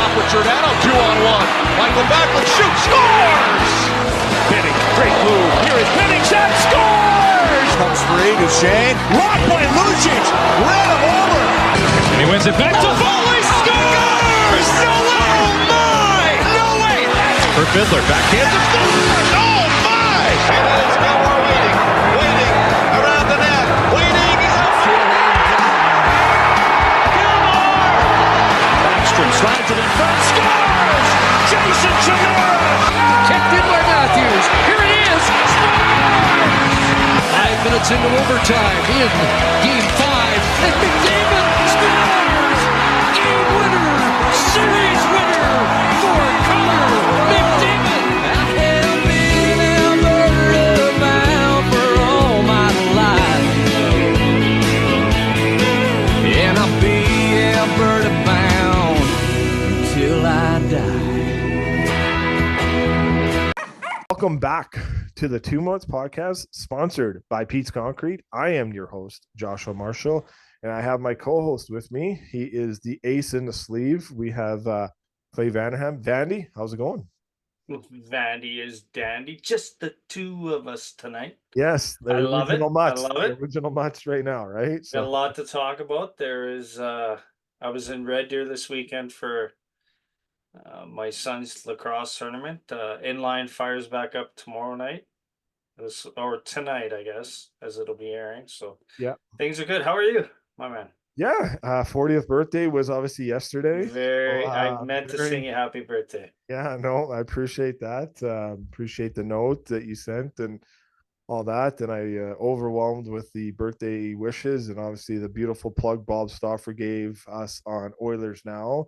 off with Giordano, 2-on-1. Michael Backlund shoots, scores! Benning, great move. Here is Benning, shot, scores! Comes free to Shane. Blocked by Lucic. Ran him over. And he wins it back to Foley, scores! No way! Oh my! No way! For Fiddler, backhand to scores! Oh my! And it is Gilmore waiting around the net, waiting. Backstrom slides it in front, scores! Jason Chimera! Kept in by Matthews. Here it is. Scores! 5 minutes into overtime in Game 5. And McDavid scores! Game winner! Series winner for Connor McDavid! I have been Alberta bound for all my life. And I'll be Alberta bound until I die. Welcome back to the 2 Mutts podcast, sponsored by Pete's Concrete. I am your host, Joshua Marshall, and I have my co-host with me. He is the ace in the sleeve. We have Clay Vanderham. Vandy, how's it going? Vandy is dandy. Just the two of us tonight. Yes, the I love it. Mutts, I love the it. original Mutts right now, right? Got a lot to talk about. There is. I was in Red Deer this weekend for my son's lacrosse tournament. Inline fires back up tomorrow night, or tonight, I guess, as it'll be airing. So yeah, things are good. How are you, my man? Yeah, 40th birthday was obviously yesterday. I meant to sing you happy birthday. Yeah, no, I appreciate that. Appreciate the note that you sent and all that. And I overwhelmed with the birthday wishes and obviously the beautiful plug Bob Stauffer gave us on Oilers Now.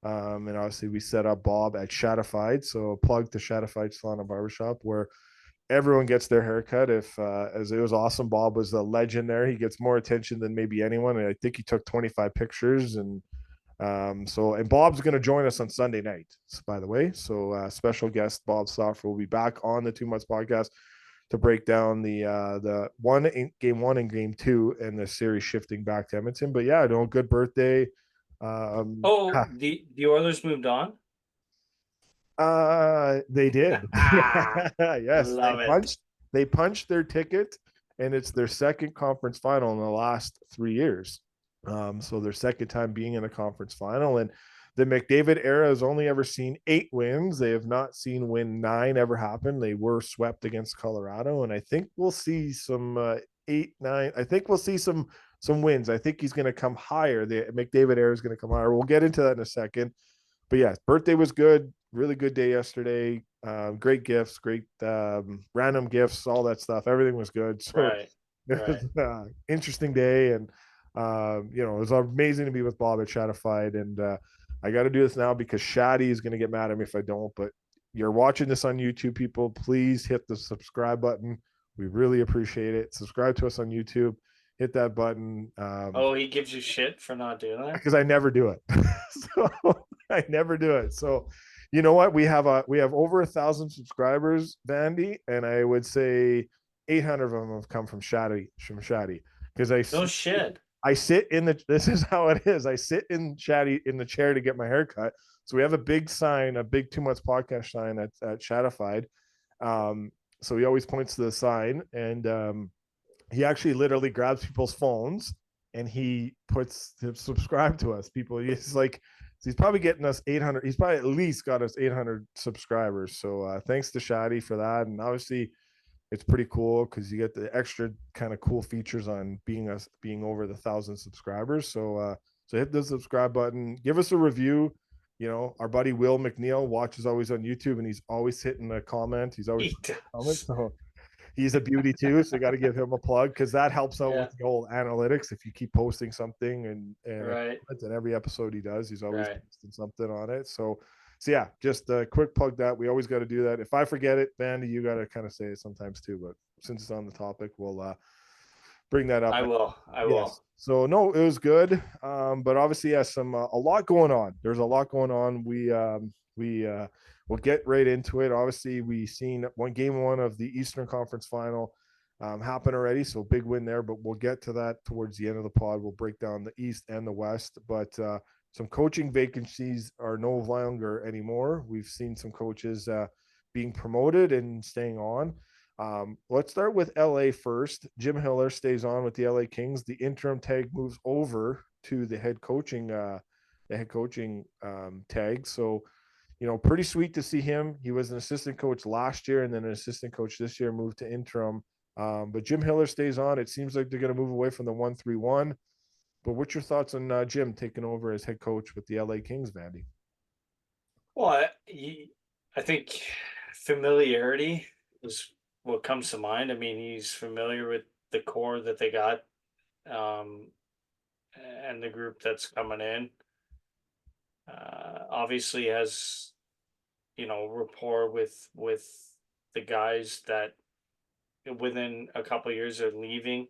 And obviously we set up Bob at Shatified. So plug to Shatified Salon and Barbershop where everyone gets their haircut. As it was awesome. Bob was a legend there. He gets more attention than maybe anyone. And I think he took 25 pictures. And Bob's going to join us on Sunday night, by the way. So special guest Bob Stauffer will be back on the 2 Months podcast to break down the game 1 and game 2 and the series shifting back to Edmonton. But yeah, no, good birthday. The Oilers moved on. They did. Yes, they punched their ticket, and it's their second conference final in the last 3 years. So their second time being in a conference final, and the McDavid era has only ever seen 8 wins. They have not seen win 9 ever happen. They were swept against Colorado, and I think we'll see some 8, 9. I think we'll see some wins. I think he's going to come higher. The McDavid era is going to come higher. We'll get into that in a second. But yeah, birthday was good. Really good day yesterday. Great gifts, great random gifts, all that stuff. Everything was good. So Right. it was interesting day. And, it was amazing to be with Bob at Shatified. And I got to do this now because Shaddy is going to get mad at me if I don't. But you're watching this on YouTube, people. Please hit the subscribe button. We really appreciate it. Subscribe to us on YouTube. Hit that button. He gives you shit for not doing that? Because I never do it. So I never do it. So you know what? We have over 1,000 subscribers, Vandy, and I would say 800 of them have come from Shaddy. Because I sit in this is how it is. I sit in Shaddy in the chair to get my hair cut. So we have a big sign, a big 2 Months podcast sign at Shatified. So he always points to the sign, and he actually literally grabs people's phones and he puts to subscribe to us. People, he's probably getting us 800. He's probably at least got us 800 subscribers. So thanks to Shadi for that. And obviously it's pretty cool because you get the extra kind of cool features on being over the 1,000 subscribers. So hit the subscribe button, give us a review. Our buddy Will McNeil watches always on YouTube and he's always hitting a comment. He's always so he's a beauty too. So you got to give him a plug because that helps out with the whole analytics. If you keep posting something and every episode he does, he's always posting something on it. So yeah, just a quick plug that we always got to do that. If I forget it, Vandy, you got to kind of say it sometimes too, but since it's on the topic, we'll bring that up. I will. So no, it was good. But obviously a lot going on. There's a lot going on. We'll get right into it. Obviously, we seen game 1 of the Eastern Conference Final happen already. So big win there, but we'll get to that towards the end of the pod. We'll break down the East and the West. But some coaching vacancies are no longer anymore. We've seen some coaches being promoted and staying on. Let's start with LA first. Jim Hiller stays on with the LA Kings. The interim tag moves over to the head coaching tag. So, pretty sweet to see him. He was an assistant coach last year and then an assistant coach this year, moved to interim. But Jim Hiller stays on. It seems like they're going to move away from the 1-3-1. But what's your thoughts on Jim taking over as head coach with the LA Kings, Vandy? Well, I think familiarity is what comes to mind. I mean, he's familiar with the core that they got, and the group that's coming in. Obviously has, rapport with the guys that within a couple of years are leaving.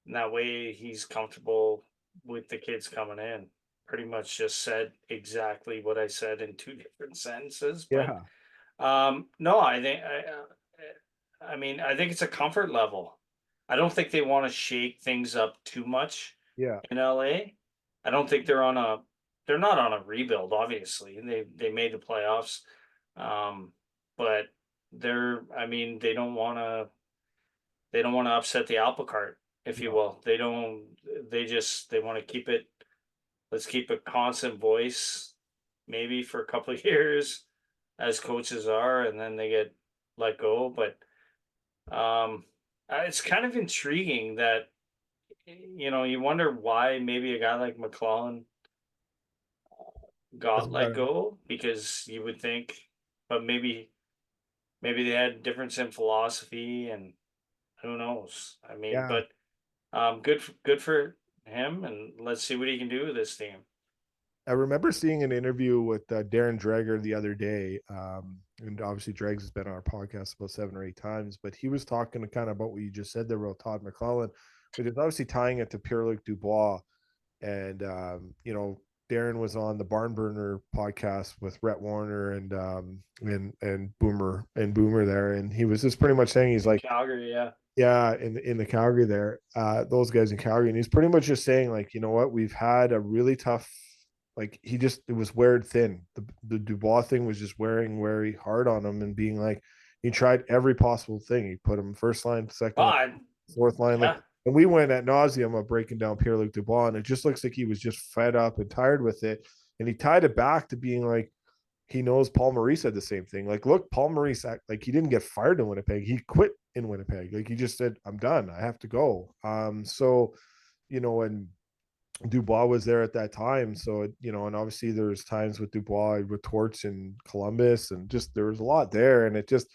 And that way he's comfortable with the kids coming in. Pretty much just said exactly what I said in two different sentences. But no, I mean, I think it's a comfort level. I don't think they want to shake things up too much in LA. I don't think they're not on a rebuild, obviously. They made the playoffs. But they don't want to upset the apple cart, if you will. They want to keep it. Let's keep a constant voice, maybe for a couple of years, as coaches are, and then they get let go. But it's kind of intriguing that you wonder why maybe a guy like McClellan got let go, because you would think, but maybe they had difference in philosophy, and who knows? I mean, but good for him, and let's see what he can do with this team. I remember seeing an interview with Darren Dreger the other day, and obviously Dregs has been on our podcast about 7 or 8 times, but he was talking kind of about what you just said there about Todd McClellan, but it's obviously tying it to Pierre-Luc Dubois, and Darren was on the Barn Burner podcast with Rhett Warner and Boomer there, and he was just pretty much saying he's like Calgary, in the Calgary there, those guys in Calgary, and he's pretty much just saying, like, you know what, we've had a really tough, like, it was weared thin. The Dubois thing was just wearing very hard on him, and being like, he tried every possible thing. He put him first line, second line, fourth line, like, and we went at nauseum of breaking down Pierre-Luc Dubois, and it just looks like he was just fed up and tired with it. And he tied it back to being like, he knows Paul Maurice said the same thing. Like, look, Paul Maurice, like, he didn't get fired in Winnipeg. He quit in Winnipeg. Like, he just said, I'm done. I have to go. So, and Dubois was there at that time. So, and obviously there's times with Dubois with Torts in Columbus, and just, there was a lot there. And it just,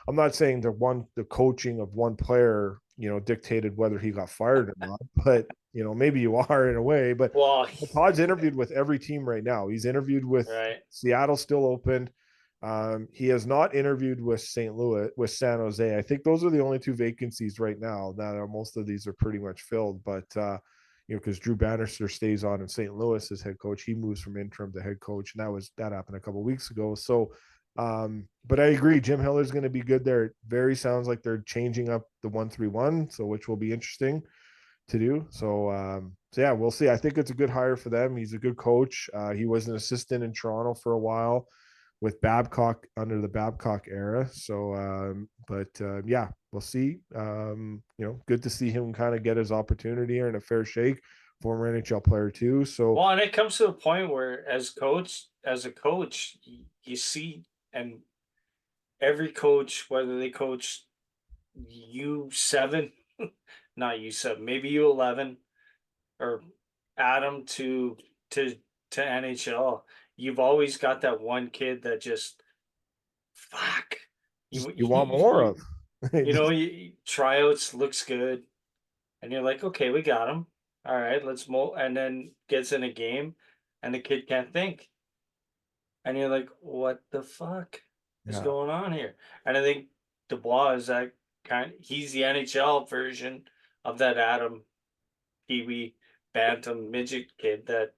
I'm not saying the coaching of one player, dictated whether he got fired or not, but maybe you are in a way. But Todd's interviewed with every team right now. He's interviewed with Seattle, still opened. He has not interviewed with St. Louis, with San Jose. I think those are the only 2 vacancies right now. Now most of these are pretty much filled, but because Drew Bannister stays on in St. Louis as head coach, he moves from interim to head coach, and that happened a couple of weeks ago. So, but I agree, Jim Hiller is going to be good there. It very sounds like they're changing up the 1-3-1, so which will be interesting to do. So yeah, we'll see. I think it's a good hire for them. He's a good coach. He was an assistant in Toronto for a while with Babcock, under the Babcock era. So, yeah, we'll see. Good to see him kind of get his opportunity here in a fair shake. Former NHL player too. So, well, and it comes to a point where as a coach, you see, and every coach, whether they coach U7, not U7, maybe U11, or Adam to NHL, you've always got that one kid that just, fuck, you want more of. Tryouts looks good, and you're like, okay, we got him. All right, let's mold. And then gets in a game, and the kid can't think, and you're like, what the fuck is going on here? And I think Dubois is that he's the NHL version of that Adam Pee-wee Bantam midget kid that,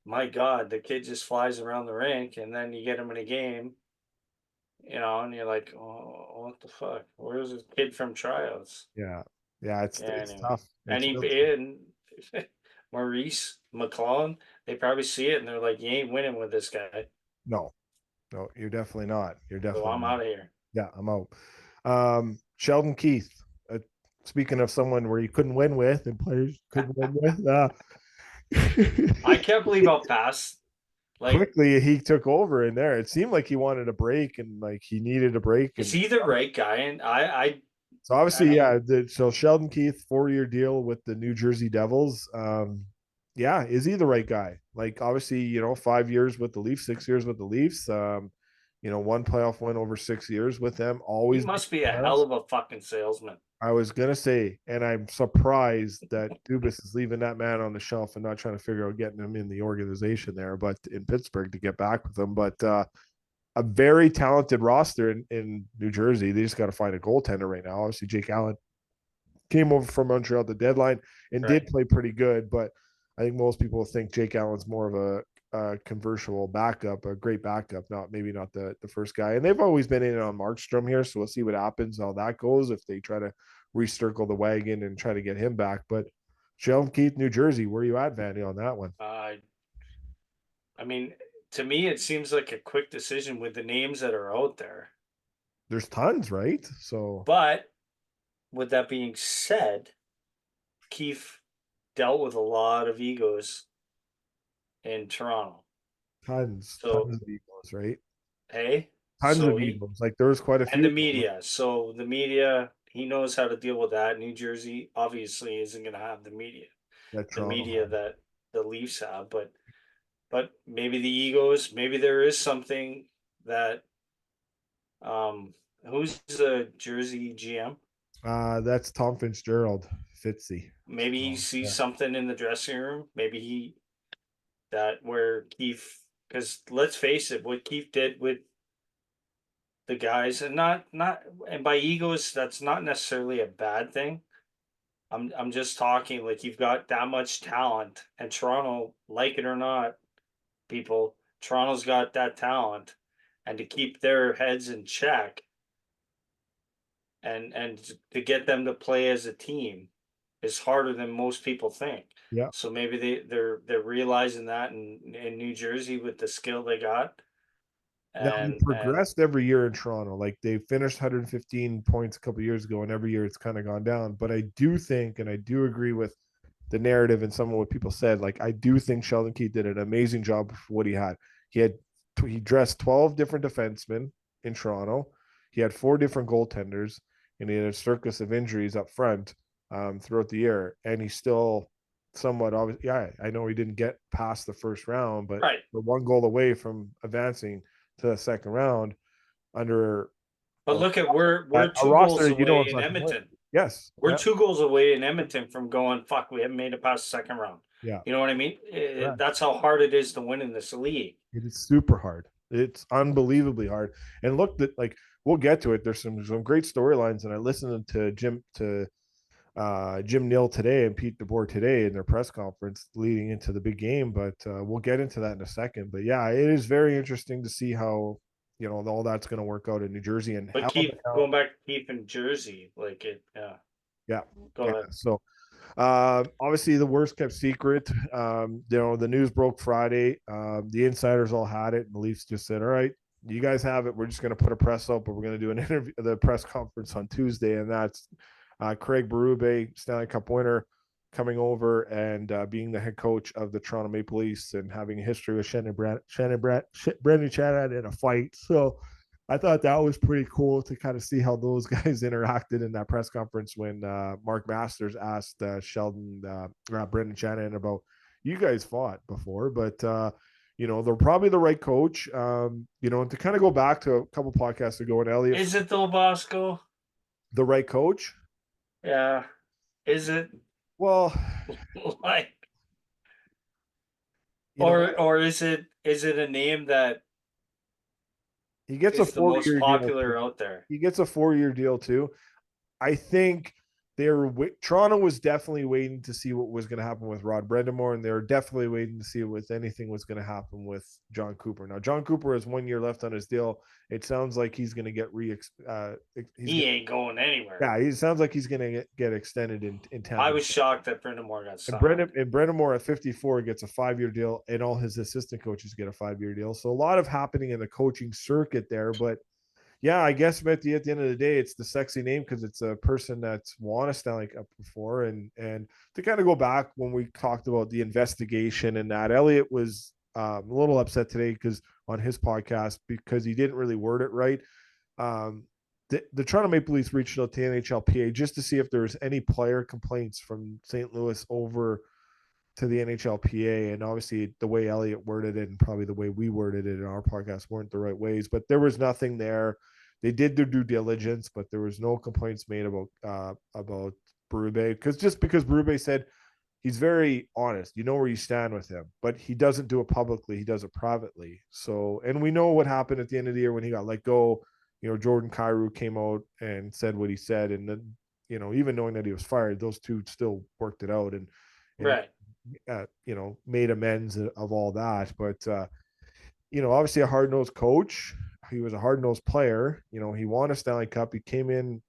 my God, the kid just flies around the rink, and then you get him in a game, and you're like, oh, what the fuck? Where's this kid from tryouts? Yeah, it's tough. And Maurice McClellan, they probably see it and they're like, you ain't winning with this guy. No, you're definitely not. You're So definitely I'm not. out of here. Yeah, I'm out. Sheldon Keith. Speaking of someone where you couldn't win with and players couldn't win with, I can't believe how fast. Like, quickly he took over in there. It seemed like he wanted a break and like he needed a break. is And he the right guy? And so obviously, yeah. So Sheldon Keith, 4-year deal with the New Jersey Devils. Yeah, is he the right guy? Like obviously, 5 years with the Leafs, 6 years with the Leafs. One playoff win over 6 years with them. he Always must be a hell of a fucking salesman. I was gonna say, and I'm surprised that Dubas is leaving that man on the shelf and not trying to figure out getting him in the organization there, but in Pittsburgh to get back with him. But a very talented roster in New Jersey. They just got to find a goaltender right now. Obviously, Jake Allen came over from Montreal at the deadline and did play pretty good, but I think most people think Jake Allen's more of a convertible backup, a great backup, maybe not the first guy. And they've always been in on Markstrom here, so we'll see what happens, how that goes, if they try to recircle the wagon and try to get him back. But Sheldon Keith, New Jersey, where are you at, Vandy, on that one? I mean, to me, it seems like a quick decision with the names that are out there. There's tons, right? So, but with that being said, Keith dealt with a lot of egos in Toronto. tons of egos, right? Hey, Tons of egos. Like there was quite a few. And the media. So the media, he knows how to deal with that. New Jersey obviously isn't going to have the media. That the Leafs have, but maybe the egos. Maybe there is something that. Who's the Jersey GM? That's Tom Fitzgerald, Fitzy. Maybe he sees something in the dressing room. Maybe where Keith, because let's face it, what Keith did with the guys, and and by egos, that's not necessarily a bad thing. I'm just talking like you've got that much talent, and Toronto, like it or not, people, Toronto's got that talent, and to keep their heads in check, and to get them to play as a team is harder than most people think. Yeah. So maybe they're realizing that in New Jersey with the skill they got. And they progressed every year in Toronto. Like they finished 115 points a couple of years ago, and every year it's kind of gone down. But I do think, and I do agree with the narrative and some of what people said. Like I do think Sheldon Keith did an amazing job for what he had. He dressed 12 different defensemen in Toronto. He had 4 different goaltenders, and he had a circus of injuries up front throughout the year. And he's still somewhat obvious. Yeah, I know he didn't get past the first round, but we're 1 goal away from advancing to the second round under. But look at we're 2 goals away in Edmonton. Yes, we're 2 goals away in Edmonton from going. Fuck, we haven't made it past the second round. Yeah, you know what I mean. That's how hard it is to win in this league. It is super hard. It's unbelievably hard. And look, that like we'll get to it. There's some great storylines, and I listened to Jim Neal today and Pete DeBoer today in their press conference leading into the big game. But we'll get into that in a second. But yeah, it is very interesting to see how all that's going to work out in New Jersey. And but going back to Keith in Jersey, like it. Yeah. Go ahead. So obviously the worst kept secret. The news broke Friday. The insiders all had it, and the Leafs just said, all right, you guys have it. We're just going to put a press up, but we're going to do an interview, the press conference on Tuesday. And that's Craig Berube, Stanley Cup winner, coming over and being the head coach of the Toronto Maple Leafs and having a history with Brendan Shanahan in a fight. So I thought that was pretty cool to kind of see how those guys interacted in that press conference when Mark Masters asked Brendan Shanahan about, you guys fought before, but they're probably the right coach. And to kind of go back to a couple podcasts ago, and Elliot, is it though, Bosco? The right coach? Yeah. Is it? Well, like, or is it a name that he gets a 4-year most popular deal out there? He gets a 4-year deal too. I think Toronto was definitely waiting to see what was going to happen with Rod Brendamore, and they were definitely waiting to see what anything was going to happen with John Cooper. Now, John Cooper has 1 year left on his deal. It sounds like he's going to get he ain't going anywhere. Yeah, he sounds like he's going to get extended in Tampa. I was shocked that Brendamore got signed. And Brendamore at 54 gets a 5-year deal, and all his assistant coaches get a 5-year deal. So a lot of happening in the coaching circuit there, but yeah, I guess at the end of the day, it's the sexy name because it's a person that's won a Stanley Cup before. And to kind of go back when we talked about the investigation and that, Elliot was a little upset today because on his podcast because he didn't really word it right. The Toronto Maple Leafs reached out to NHLPA just to see if there was any player complaints from St. Louis over to the NHLPA, and obviously the way Elliot worded it and probably the way we worded it in our podcast weren't the right ways, but there was nothing there. They did their due diligence, but there was no complaints made about Berube because Berube said he's very honest. You know where you stand with him, but he doesn't do it publicly. He does it privately. So, and we know what happened at the end of the year when he got let go. Jordan Kyrou came out and said what he said, and then even knowing that he was fired, those two still worked it out and right. Made amends of all that. But, obviously a hard-nosed coach. He was a hard-nosed player. He won a Stanley Cup. He came in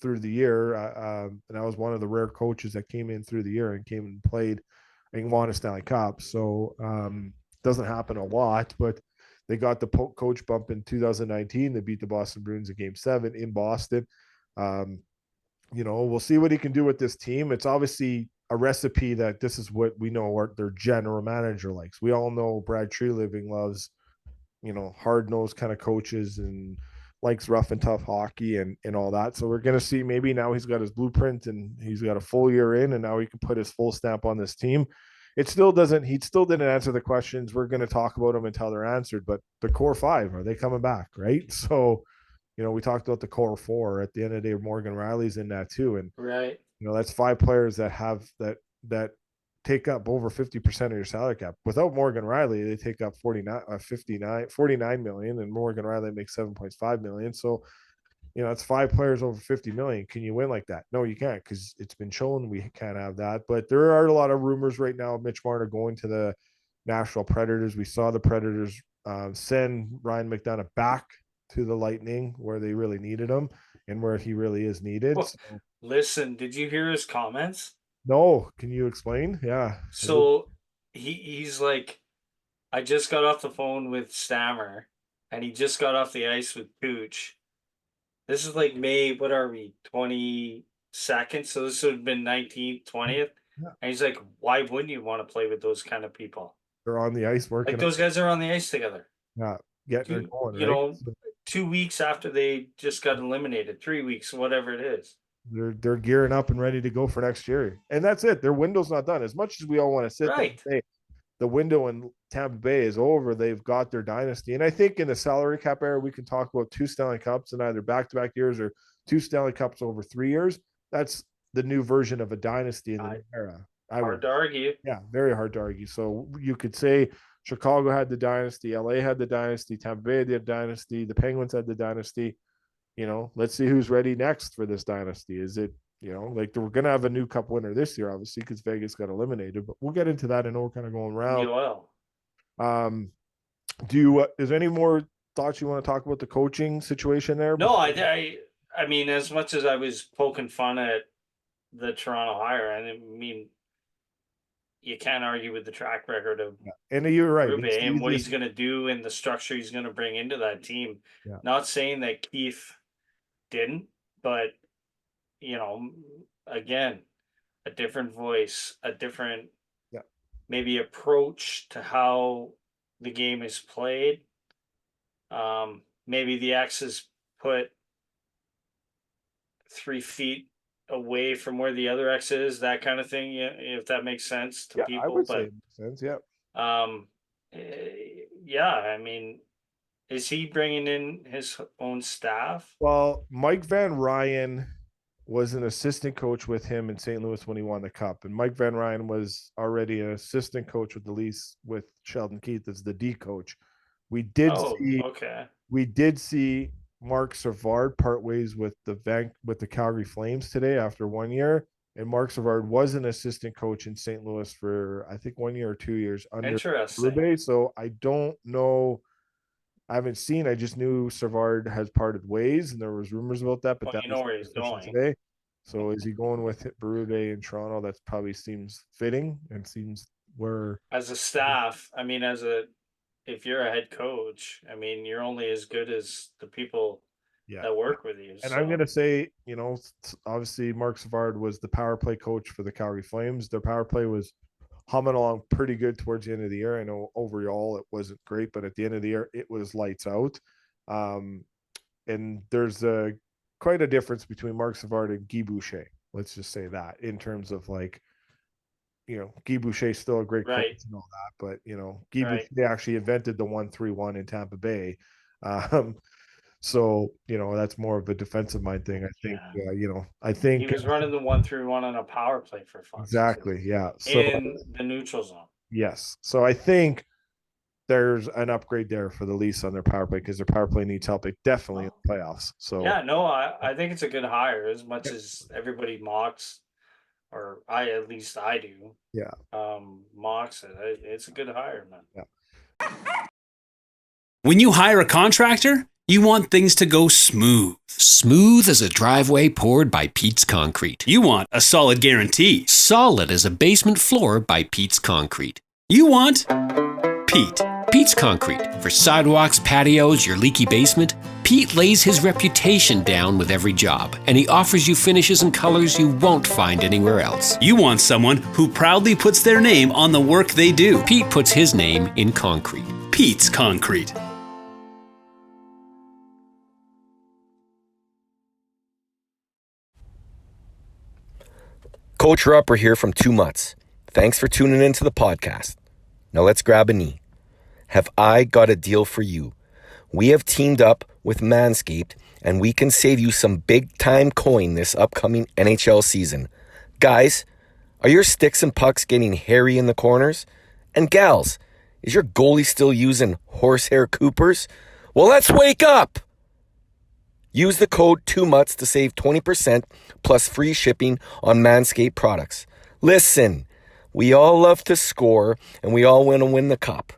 through the year. And I was one of the rare coaches that came in through the year and came and played and won a Stanley Cup. So doesn't happen a lot, but they got the coach bump in 2019. They beat the Boston Bruins in Game 7 in Boston. We'll see what he can do with this team. It's obviously a recipe that this is what we know what their general manager likes. We all know Brad Treliving loves, hard-nosed kind of coaches and likes rough and tough hockey and all that. So we're going to see maybe now he's got his blueprint and he's got a full year in and now he can put his full stamp on this team. He still didn't answer the questions. We're going to talk about them until they're answered, but the core 5, are they coming back? Right. So, we talked about the core 4 at the end of the day. Morgan Riley's in that too. And right. That's 5 players that have that take up over 50% of your salary cap. Without Morgan Riley, they take up 49 million, and Morgan Riley makes 7.5 million. So, it's 5 players over 50 million. Can you win like that? No, you can't, because it's been shown we can't have that. But there are a lot of rumors right now of Mitch Marner going to the Nashville Predators. We saw the Predators send Ryan McDonough back to the Lightning where they really needed him and where he really is needed. Well, listen, did you hear his comments? No. Can you explain? Yeah. So he's like, I just got off the phone with Stammer and he just got off the ice with Pooch. This is like May, what are we, 22nd? So this would have been 19th, 20th. Yeah. And he's like, why wouldn't you want to play with those kind of people? They're on the ice working. Like those guys are on the ice together. Yeah. Getting it going, right? 2 weeks after they just got eliminated, 3 weeks, whatever it is. They're gearing up and ready to go for next year. And that's it. Their window's not done. As much as we all want to sit there and say the window in Tampa Bay is over, they've got their dynasty. And I think in the salary cap era, we can talk about 2 Stanley Cups in either back-to-back years or 2 Stanley Cups over 3 years. That's the new version of a dynasty in the new era. Hard to argue. Yeah, very hard to argue. So you could say Chicago had the dynasty, LA had the dynasty, Tampa Bay had the dynasty, the Penguins had the dynasty. Let's see who's ready next for this dynasty. Is it, like we're going to have a new cup winner this year, obviously, because Vegas got eliminated, but we'll get into that. I know we're kind of going around. You will. Is there any more thoughts you want to talk about the coaching situation there? No, I mean, as much as I was poking fun at the Toronto hire, I mean, you can't argue with the track record of and you're right Berube and what he's going to do and the structure he's going to bring into that team. Yeah. Not saying that Keefe didn't, but again, a different voice, a different maybe approach to how the game is played. Maybe the X is put 3 feet away from where the other X is, that kind of thing. Yeah, if that makes sense to people. I would say it makes sense. Yeah. I mean, is he bringing in his own staff? Well, Mike Van Ryan was an assistant coach with him in St. Louis when he won the cup, and Mike Van Ryan was already an assistant coach with the Leafs with Sheldon Keefe as the D coach. We did see Mark Savard part ways with the Calgary Flames today after 1 year. And Mark Savard was an assistant coach in St. Louis for I think 1 year or 2 years under Interesting. Rube. So I don't know. I haven't seen. I just knew Savard has parted ways, and there was rumors about that, but Well, that you was know where he's official going. today. So is he going with Berube in Toronto? That probably seems fitting and seems where As a staff, I mean, if you're a head coach, I mean, you're only as good as the people yeah. that work with you. And so. I'm gonna say, obviously Mark Savard was the power play coach for the Calgary Flames. Their power play was humming along pretty good towards the end of the year. I know overall it wasn't great, but at the end of the year it was lights out. And there's quite a difference between Mark Savard and Guy Boucher. Let's just say that in terms of like, Guy Boucher is still a great Right. coach and all that, but Guy Right. Boucher actually invented the 1-3-1 in Tampa Bay. So that's more of a defensive mind thing. I think I think He was running the 1-3-1 on a power play for fuck's sake. exactly, yeah. So In the neutral zone. yes, so I think there's an upgrade there for the Leafs on their power play because their power play needs help. It definitely in the playoffs. So Yeah, no, I think it's a good hire as much as everybody mocks, or at least I do. Yeah. Mocks it. It's a good hire, man. Yeah. When you hire a contractor, you want things to go smooth. Smooth as a driveway poured by Pete's Concrete. You want a solid guarantee. Solid as a basement floor by Pete's Concrete. You want Pete. Pete's Concrete. For sidewalks, patios, your leaky basement, Pete lays his reputation down with every job, and he offers you finishes and colors you won't find anywhere else. You want someone who proudly puts their name on the work they do. Pete puts his name in concrete. Pete's Concrete. Coach Rupper here from 2 Mutts. Thanks for tuning into the podcast. Now let's grab a knee. Have I got a deal for you? We have teamed up with Manscaped and we can save you some big time coin this upcoming NHL season. Guys, are your sticks and pucks getting hairy in the corners? And gals, is your goalie still using horsehair Coopers? Well, let's wake up! Use the code 2MUTS to save 20% plus free shipping on Manscaped products. Listen, we all love to score and we all want to win the cup.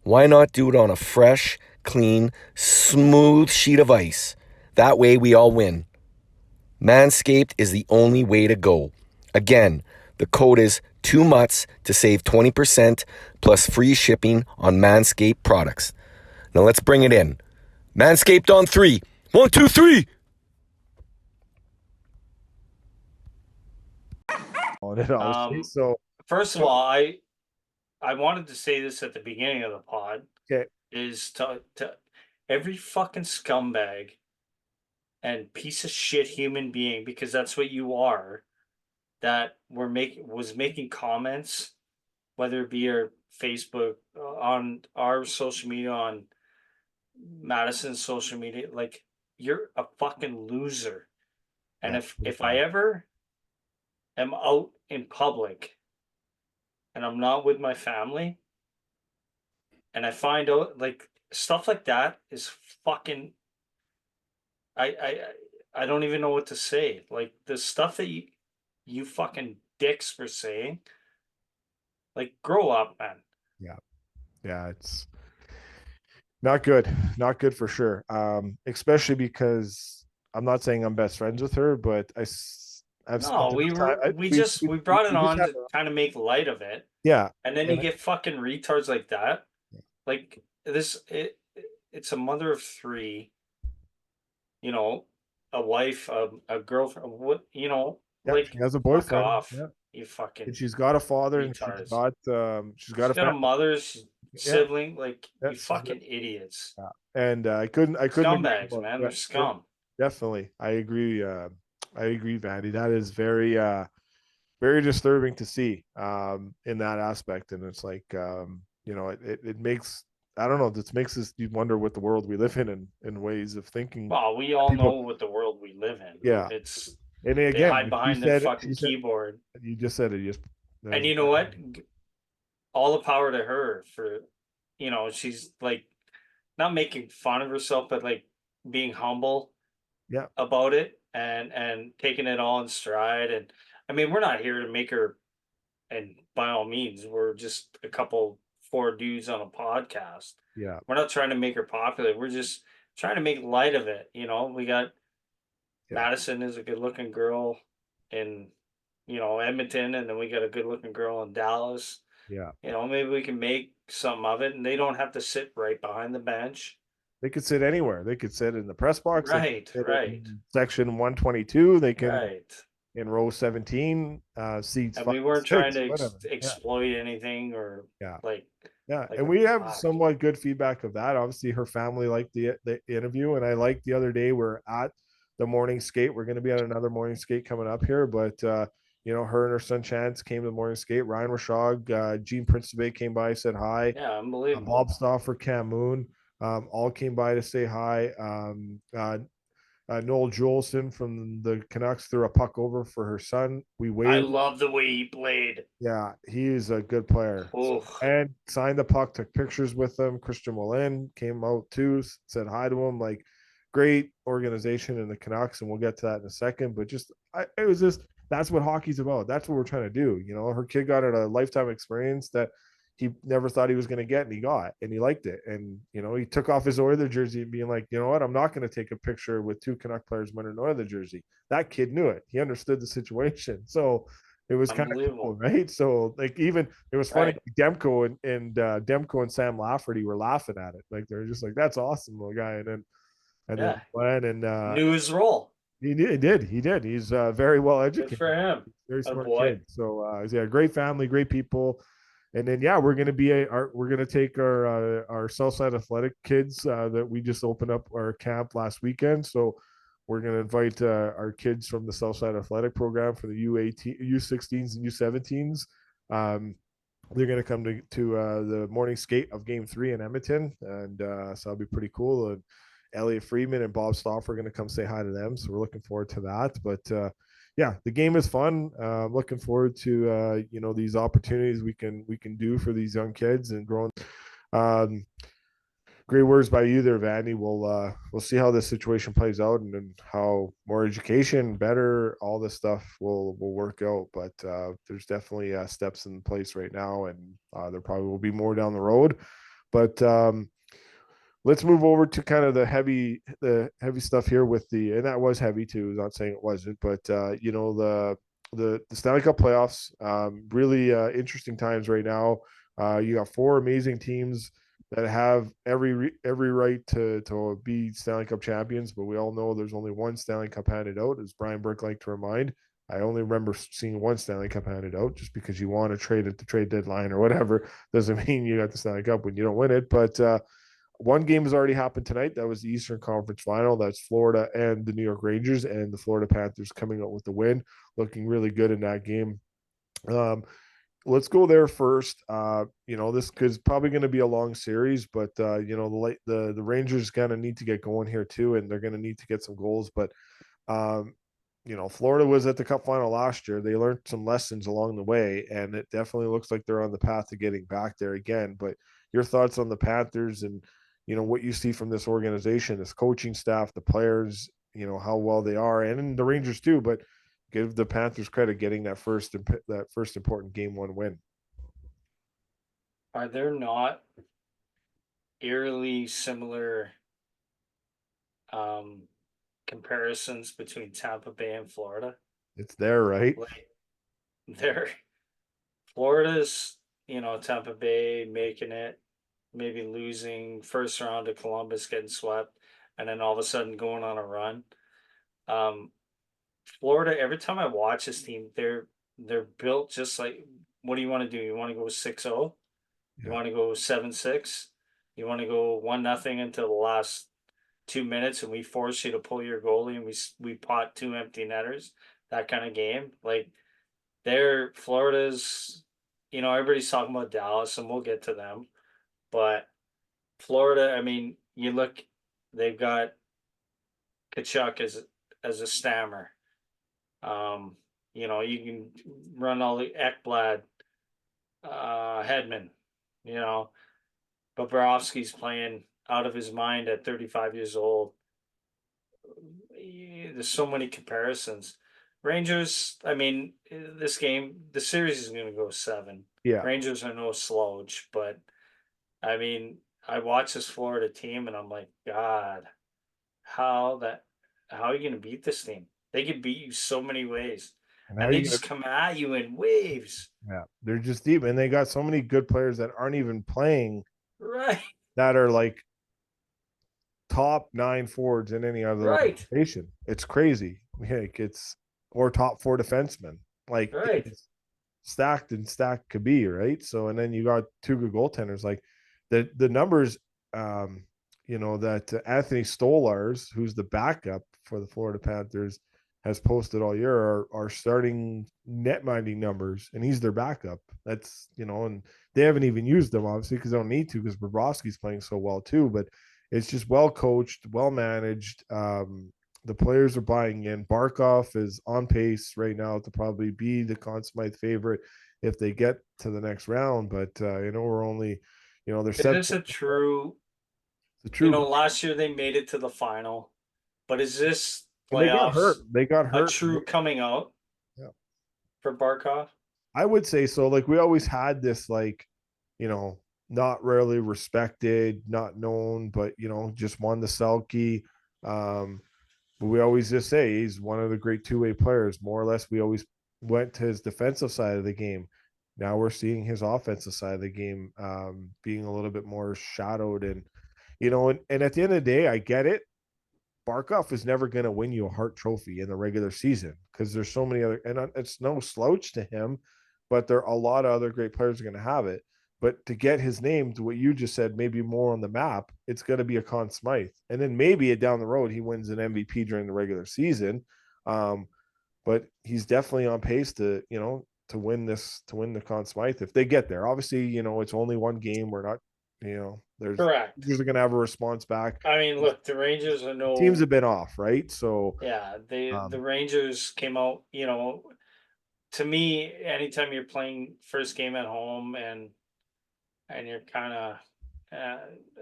Why not do it on a fresh, clean, smooth sheet of ice? That way we all win. Manscaped is the only way to go. Again, the code is 2MUTS to save 20% plus free shipping on Manscaped products. Now let's bring it in. Manscaped on 3. 1, 2, 3. So First of all, I wanted to say this at the beginning of the pod. Okay. Is to every fucking scumbag and piece of shit human being, because that's what you are, that was making comments, whether it be your Facebook, on our social media, on Madison's social media, like, you're a fucking loser. And if I ever am out in public and I'm not with my family and I find out, like, stuff like that is fucking, I don't even know what to say. Like, the stuff that you fucking dicks were saying, like, grow up, man. Yeah, it's not good for sure. Especially because I'm not saying I'm best friends with her, but we brought it on to kind of make light of it. Yeah. And then you get fucking retards like that. Like this, it's a mother of 3, a wife, a girlfriend, like, she has a boyfriend. fuck off. Yeah. You fucking. And she's got a father retards. and she's got a mother, sibling. Like, you That's fucking idiots. Yeah. And I couldn't Scumbags, man. They're scum. Definitely. I agree, Vandy. That is very very disturbing to see in that aspect. And it's like it makes, I don't know, this makes us wonder what the world we live in ways of thinking. Well, we all know what the world we live in. Yeah. And again, they hide behind their fucking keyboard. You just said it. And you know what? All the power to her for, she's like not making fun of herself, but like being humble Yeah. about it and taking it all in stride. And I mean, we're not here to make her, and by all means, we're just a couple four dudes on a podcast. Yeah. We're not trying to make her popular. We're just trying to make light of it. You know, we got Madison is a good looking girl in, Edmonton, and then we got a good looking girl in Dallas. Yeah. You know, maybe we can make something of it, and they don't have to sit right behind the bench. They could sit anywhere. They could sit in the press box. Right, sit right, in section 122. They can right. in row 17, seats And 5 we and weren't trying 6, to whatever. exploit anything or Yeah. like. Yeah, Like and a we have fuck. somewhat good feedback of that. Obviously, her family liked the interview, and I liked the other day we're at the morning skate. We're going to be at another morning skate coming up here, but her and her son Chance came to the morning skate. Ryan Rashog, Gene Principe came by, said hi. Yeah, unbelievable. Bob Stauffer, Cam Moon, all came by to say hi. Noel Jolson from the Canucks threw a puck over for her son. We I waved. love the way he played. Yeah, he's a good player. Oof. And signed the puck, took pictures with him. Christian Wallin came out too, said hi to him. Like, great organization in the Canucks, and we'll get to that in a second. But it was just that's what hockey's about. That's what we're trying to do. Her kid got a lifetime experience that he never thought he was going to get, and he got, and he liked it. And he took off his Oilers jersey and being like, you know what, I'm not going to take a picture with two Canuck players wearing an Oilers jersey. That kid knew it. He understood the situation. So it was kind of cool, right? So like, even it was funny. Right. Demko and Sam Lafferty were laughing at it. Like, they're just like, "That's awesome, little guy." And then Glenn and knew his role. He did. He's very well educated. Good for him. Very smart kid. So yeah, great family, great people. And then we're gonna take our Southside Athletic kids that we just opened up our camp last weekend. So we're going to invite our kids from the Southside Athletic program for the U16s and U17s. They're going to come to the morning skate of Game 3 in Edmonton, and so that'll be pretty cool. And Elliot Friedman and Bob Stauffer are going to come say hi to them, so we're looking forward to that. But yeah, the game is fun. Looking forward to these opportunities we can do for these young kids and growing. Great words by you there, Vandy. We'll see how this situation plays out and then how more education, better, all this stuff will work out. But there's definitely steps in place right now, and there probably will be more down the road. But let's move over to kind of the heavy stuff here and that was heavy too. Not saying it wasn't, but the Stanley Cup playoffs, really interesting times right now. You got 4 amazing teams that have every right to be Stanley Cup champions, but we all know there's only one Stanley Cup handed out, as Brian Burke liked to remind. I only remember seeing one Stanley Cup handed out. Just because you want to trade at the trade deadline or whatever doesn't mean you got the Stanley Cup when you don't win it. But one game has already happened tonight. That was the Eastern Conference Final. That's Florida and the New York Rangers, and the Florida Panthers coming out with the win, looking really good in that game. Let's go there first. This is probably going to be a long series, but the Rangers kind of need to get going here too, and they're going to need to get some goals. But Florida was at the Cup final last year. They learned some lessons along the way, and it definitely looks like they're on the path to getting back there again. But your thoughts on the Panthers and what you see from this organization, this coaching staff, the players, how well they are, and the Rangers too. But give the Panthers credit getting that first important Game 1 win. Are there not eerily similar comparisons between Tampa Bay and Florida? It's there, right? Florida's, Tampa Bay making it, maybe losing first round to Columbus, getting swept, and then all of a sudden going on a run. Florida, every time I watch this team, they're built just like, what do you want to do? You want to go 6-0? You want to go 7-6? You want to go 1-0 into the last 2 minutes and we force you to pull your goalie and we pot 2 empty netters? That kind of game. Like, Florida's, everybody's talking about Dallas, and we'll get to them. But Florida, I mean, you look, they've got Kachuk as a stammer. You can run all the Ekblad, Hedman, Bobrovsky's playing out of his mind at 35 years old. there's so many comparisons. Rangers, I mean, this game, the series is going to go 7. Yeah. Rangers are no slouch, but I mean, I watch this Florida team and I'm like, God, how are you going to beat this team? They can beat you so many ways, And how and are they you just gonna, come at you in waves. yeah, they're just deep, and they got so many good players that aren't even playing Right, that are like top 9 forwards in any other right, organization. It's crazy. Like it's or top 4 defensemen. Like right. it's stacked and stacked could be, right? So and then you got 2 good goaltenders. Like the numbers that Anthony Stolarz, who's the backup for the Florida Panthers, has posted all year are starting net minding numbers, and he's their backup. That's and they haven't even used them obviously because they don't need to because Bobrovsky's playing so well too. But it's just well coached, well managed. The players are buying in. Barkov is on pace right now to probably be the Conn Smythe favorite if they get to the next round. But we're only, they're Is set. this a true? The true. Last year they made it to the final, but is this And they got hurt. playoffs They got a hurt. true coming out? Yeah. For Barkov. I would say so. Like we always had this, like, not really respected, not known, but just won the Selke. But we always just say he's one of the great two-way players. More or less, we always went to his defensive side of the game. Now we're seeing his offensive side of the game being a little bit more shadowed, and and at the end of the day, I get it. Barkov is never going to win you a Hart Trophy in the regular season because there's so many other, and it's no slouch to him, but there are a lot of other great players are going to have it. But to get his name to what you just said, maybe more on the map, it's going to be a Conn Smythe, and then maybe down the road he wins an MVP during the regular season. But he's definitely on pace to to win the Conn Smythe if they get there. Obviously, it's only one game. We're not, there's Correct. Rangers are going to have a response back. I mean, look, the Rangers are no Teams have been off, right? So yeah, the Rangers came out. To me, anytime you're playing first game at home and you're kind of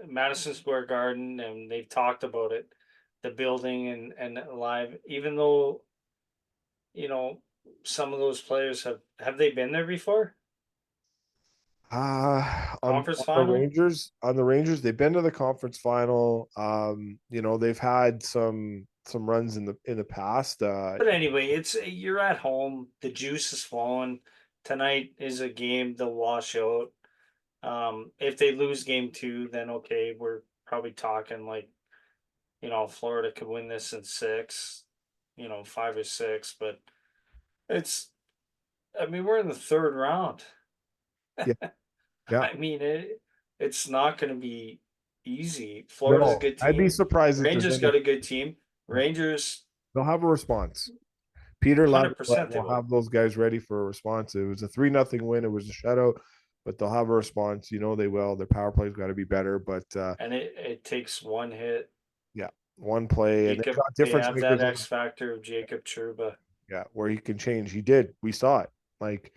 Madison Square Garden, and they've talked about it, the building and live. Even though some of those players have they been there before? Conference final? On the Rangers, they've been to the conference final. They've had some runs in the past. But anyway, you're at home. The juice is flowing. Tonight is a game they'll wash out. If they lose game 2, then okay, we're probably talking like, Florida could win this in 6, 5 or 6. But we're in the 3rd round. Yeah. Yeah. I mean, it's not going to be easy. Florida's a good team. I'd be surprised if Rangers got a good team. Rangers, they'll have a response. Peter Laviolette 100% will have those guys ready for a response. It was a 3-0 win. It was a shutout, but they'll have a response. They will. Their power play's got to be better, but and it takes one hit. Yeah, one play, and they have that X factor of Jacob Trouba. Yeah, where he can change. He did. We saw it. Like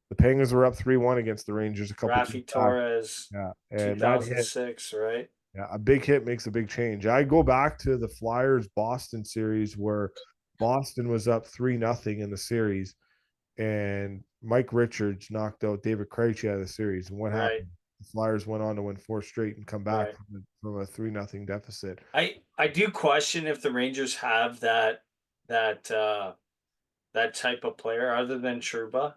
the Penguins were up 3-1 against the Rangers a couple. Rafi Torres. Yeah, and 2006, right? Yeah, a big hit makes a big change. I go back to the Flyers Boston series where Boston was up 3-0 in the series, and Mike Richards knocked out David Krejci out of the series. And what happened? The Flyers went on to win 4 straight and come back from a 3-0 deficit. I do question if the Rangers have that type of player other than Trouba.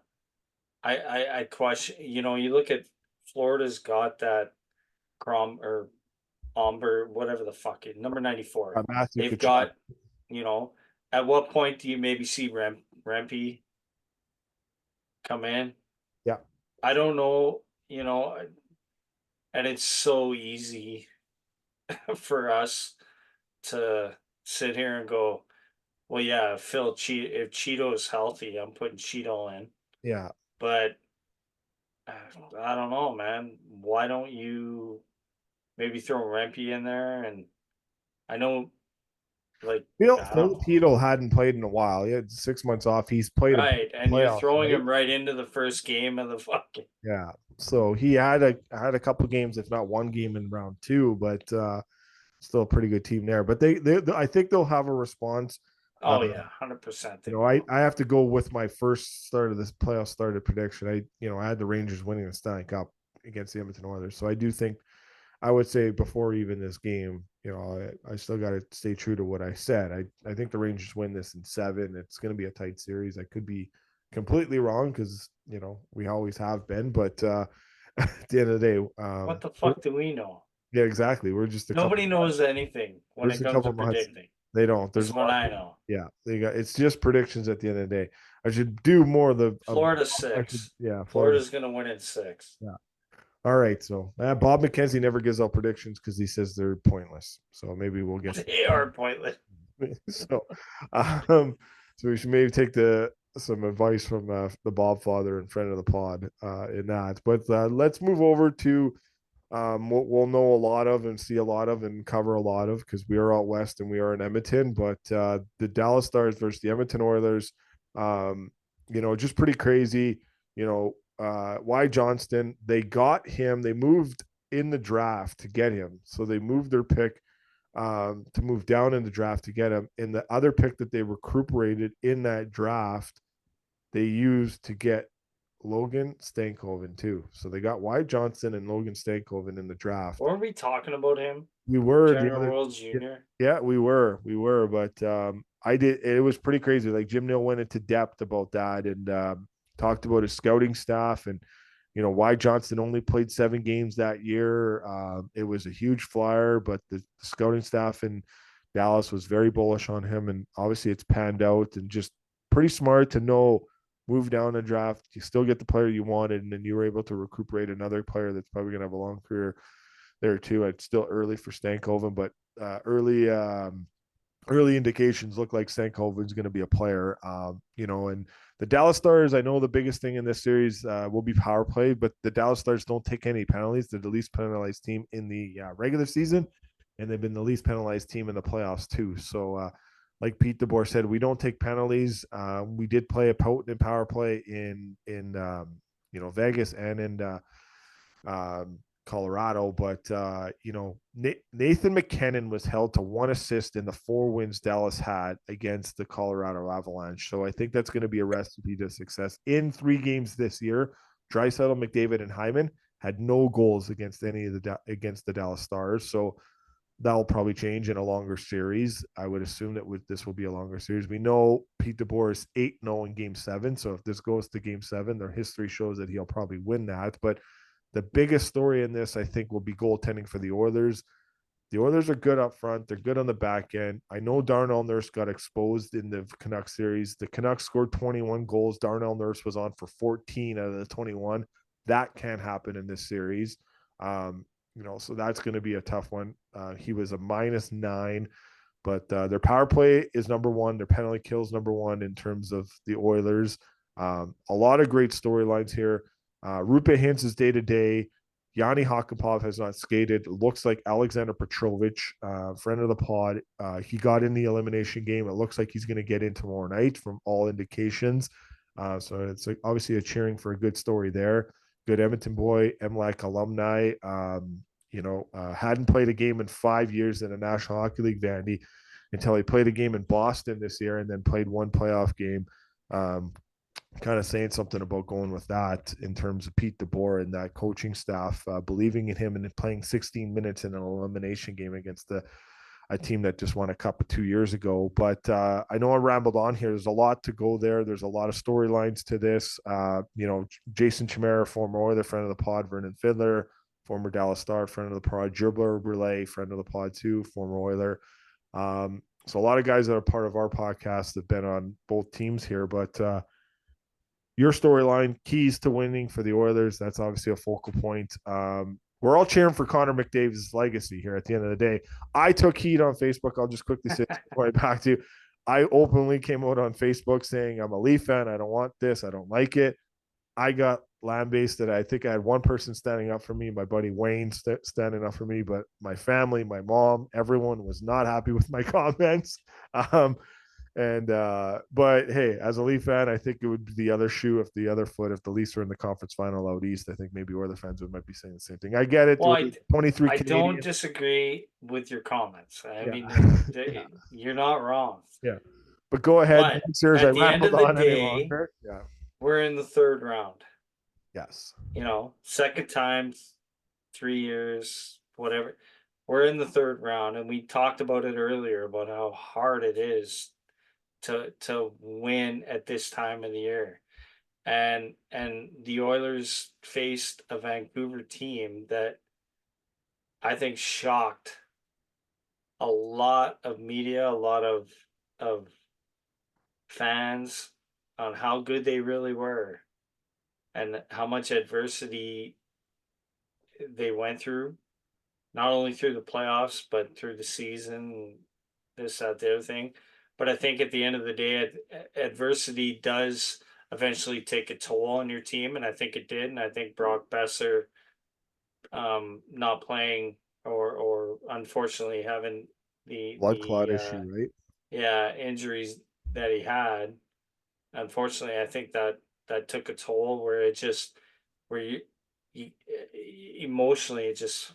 I question. You look at Florida's got that Omber, whatever the fuck it, number 94. They've got, at what point do you maybe see Rempe come in? Yeah. I don't know, and it's so easy for us to sit here and go, well, yeah, if Cheeto is healthy, I'm putting Cheeto in. Yeah. But I don't know, man. Why don't you maybe throw Rempe in there? And I know, like, Phil Cheeto hadn't played in a while. He had 6 months off. He's played and you're throwing him right into the first game of the fucking. Yeah. So he had a couple games, if not one game in round 2, but still a pretty good team there. But they I think they'll have a response. Oh yeah, 100%. I have to go with my first start of this playoff started prediction. I had the Rangers winning the Stanley Cup against the Edmonton Oilers. So I do think I would say before even this game, I still got to stay true to what I said. I think the Rangers win this in 7. It's going to be a tight series. I could be completely wrong because we always have been, but at the end of the day, what the fuck do we know? Yeah, exactly. We're just nobody knows anything when it comes to predicting. They don't. There's what I know. Yeah, it's just predictions at the end of the day. I should do more of the Florida 6. Yeah, Florida's going to win in 6. Yeah. All right, so Bob McKenzie never gives out predictions because he says they're pointless. So maybe we'll get. They are pointless. So we should maybe take some advice from the Bob father and friend of the pod in that. But let's move over to what we'll know a lot of and see a lot of and cover a lot of because we are out west and we are in Edmonton. But the Dallas Stars versus the Edmonton Oilers, just pretty crazy. Y. Johnston, they got him. They moved in the draft to get him. So they moved their pick to move down in the draft to get him. And the other pick that they recuperated in that draft, they used to get Logan Stankoven too. So they got Y. Johnston and Logan Stankoven in the draft. Weren't we talking about him? We were World Junior. Yeah, we were. But I did. It was pretty crazy. Like Jim Nill went into depth about that and talked about his scouting staff and Y. Johnston only played 7 games that year. It was a huge flyer, but the scouting staff in Dallas was very bullish on him, and obviously it's panned out and just pretty smart to know move down the draft. You still get the player you wanted, and then you were able to recuperate another player that's probably going to have a long career there too. It's still early for Stankoven, but early indications look like Stankoven's going to be a player. And the Dallas Stars, I know the biggest thing in this series will be power play, but the Dallas Stars don't take any penalties. They're the least penalized team in the regular season, and they've been the least penalized team in the playoffs too. So, like Pete DeBoer said, we don't take penalties. We did play a potent power play in Vegas and in Colorado, but Nathan McKinnon was held to 1 assist in the 4 wins Dallas had against the Colorado Avalanche. So I think that's going to be a recipe to success in 3 games this year. Draisaitl, McDavid, and Hyman had no goals against against the Dallas Stars. So that'll probably change in a longer series. I would assume that this will be a longer series. We know Pete DeBoer is 8-0 in Game 7. So if this goes to Game 7, their history shows that he'll probably win that. But the biggest story in this, I think, will be goaltending for the Oilers. The Oilers are good up front. They're good on the back end. I know Darnell Nurse got exposed in the Canucks series. The Canucks scored 21 goals. Darnell Nurse was on for 14 out of the 21. That can't happen in this series. So that's going to be a tough one. He was a -9, but their power play is number 1. Their penalty kills number 1 in terms of the Oilers. A lot of great storylines here. Rupe Hintz is day-to-day. Yanni Hakanpov has not skated. It looks like Alexander Petrovich, friend of the pod, he got in the elimination game. It looks like he's going to get in tomorrow night from all indications. So it's obviously a cheering for a good story there. Good Edmonton boy, MLAC alumni. Hadn't played a game in 5 years in the National Hockey League, Vandy, until he played a game in Boston this year and then played 1 playoff game. Kind of saying something about going with that in terms of Pete DeBoer and that coaching staff believing in him and playing 16 minutes in an elimination game against a team that just won a cup 2 years ago. But I know I rambled on here. There's a lot to go there. There's a lot of storylines to this. Jason Chimera, former Oiler, friend of the pod, Vernon Fiddler, former Dallas Star, friend of the pod, Gerbler Brule, friend of the pod too, former Oiler. So a lot of guys that are part of our podcast have been on both teams here, but your storyline, keys to winning for the Oilers. That's obviously a focal point. We're all cheering for Connor McDavid's legacy here at the end of the day. I took heat on Facebook. I'll just quickly say right back to you. I openly came out on Facebook saying I'm a Leaf fan. I don't want this. I don't like it. I got lambasted. I think I had one person standing up for me, my buddy Wayne standing up for me, but my family, my mom, everyone was not happy with my comments. And but hey, as a Leaf fan, I think it would be the other shoe if the other foot. If the Leafs are in the conference final out east, I think maybe Oilers fans might be saying the same thing. I get it. Well, 23 I Canadian. don't disagree with your comments. I Yeah. mean, you're not wrong. Yeah. But go ahead. But Serious, at I the end of rambled the on any day, longer. Yeah. we're in the third round. Yes. You know, second time, 3 years, whatever. We're in the third round, and we talked about it earlier about how hard it is to win at this time of the year. And the Oilers faced a Vancouver team that I think shocked a lot of media, a lot of fans on how good they really were and how much adversity they went through, not only through the playoffs, but through the season, this, that, the other thing. But I think at the end of the day, adversity does eventually take a toll on your team, and I think it did. And I think Brock Besser not playing or unfortunately having Blood clot issue, right? Yeah, injuries that he had. Unfortunately, I think that took a toll where it just where you emotionally it just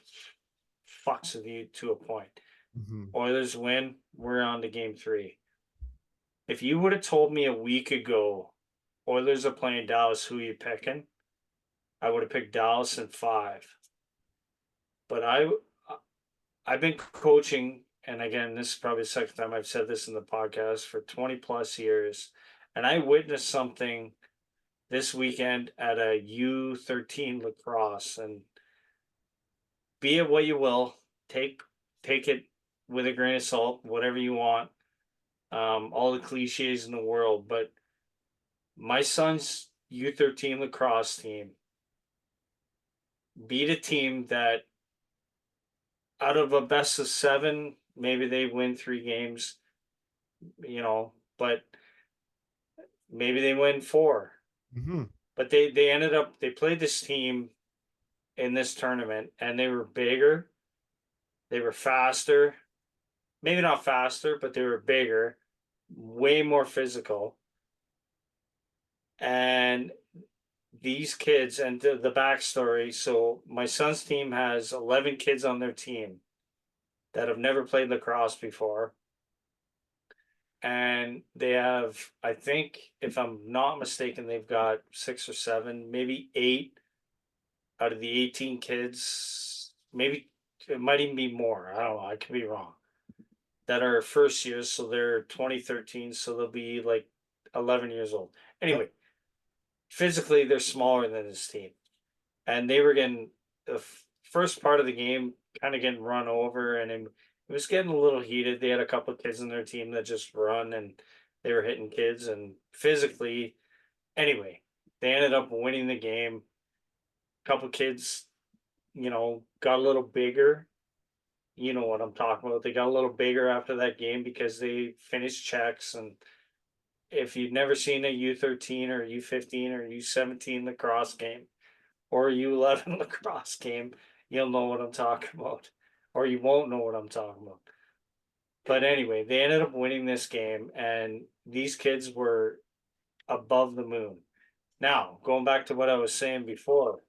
fucks with you to a point. Mm-hmm. Oilers win, we're on to game 3. If you would have told me a week ago Oilers are playing Dallas, who are you picking? I would have picked Dallas in 5. But I've been coaching, and again, this is probably the second time I've said this in the podcast, for 20 plus years, and I witnessed something this weekend at a U13 lacrosse, and be it what you will, take it with a grain of salt, whatever you want, all the cliches in the world, but my son's U13 lacrosse team beat a team that out of a best of 7, maybe they win 3 games, you know, but maybe they win 4. Mm-hmm. But they ended up, they played this team in this tournament, and they were bigger, they were faster, maybe not faster, but they were bigger, way more physical. And these kids, and the backstory, so my son's team has 11 kids on their team that have never played lacrosse before. And they have, I think, if I'm not mistaken, they've got 6 or 7, maybe 8 out of the 18 kids. Maybe it might even be more. I don't know. I could be wrong. That are first years. So they're 2013. So they'll be like 11 years old. Anyway, physically, they're smaller than this team. And they were getting the first part of the game kind of getting run over, and it was getting a little heated. They had a couple of kids in their team that just run, and they were hitting kids, and physically, anyway, they ended up winning the game. A couple of kids, you know, got a little bigger. You know what I'm talking about. They got a little bigger after that game because they finished checks. And if you've never seen a U13 or U15 or U17 lacrosse game or U11 lacrosse game, you'll know what I'm talking about. Or you won't know what I'm talking about. But anyway, they ended up winning this game, and these kids were above the moon. Now, going back to what I was saying before,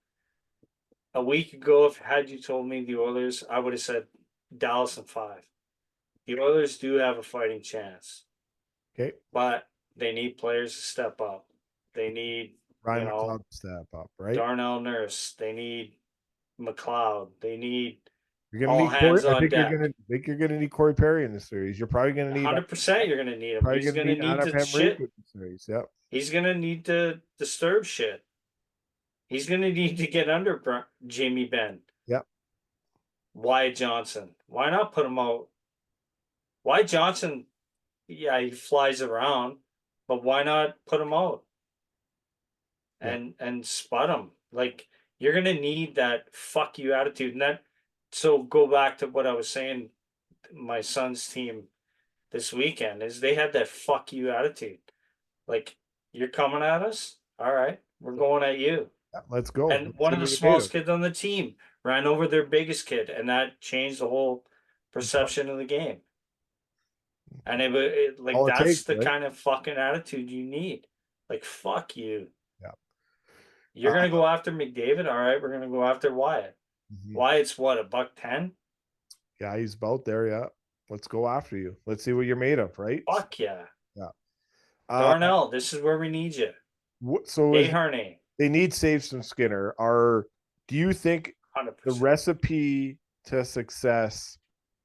a week ago, had you told me the Oilers, I would have said Dallas in 5. The Oilers do have a fighting chance. Okay. But they need players to step up. They need Ryan McLeod to step up, right? Darnell Nurse. They need McLeod. They need you're all need hands Corey, on deck. I think you're gonna need Corey Perry in this series. You're probably gonna need 100%. You're gonna need him. He's gonna need to shit. Series. Yep. He's gonna need to disturb shit. He's gonna need to get under Jamie Benn. Yep. Wyatt Johnson. Why not put him out? Wyatt Johnson, yeah, he flies around, but why not put him out? And spot him. Like, you're gonna need that fuck you attitude. And that, so go back to what I was saying, my son's team this weekend is they had that fuck you attitude. Like, you're coming at us? All right, we're going at you. Yeah, let's go. And one of the smallest kids on the team ran over their biggest kid, and that changed the whole perception of the game. And like All it that's takes, the right? kind of fucking attitude you need. Like fuck you. Yeah. You're gonna go after McDavid. All right, we're gonna go after Wyatt. Mhm. Wyatt's what, $110? Yeah, he's about there. Yeah. Let's go after you. Let's see what you're made of, right? Fuck yeah. Yeah. Darnell, this is where we need you. So Hey, Harney. they need saves from Skinner. Do you think 100%. the recipe to success,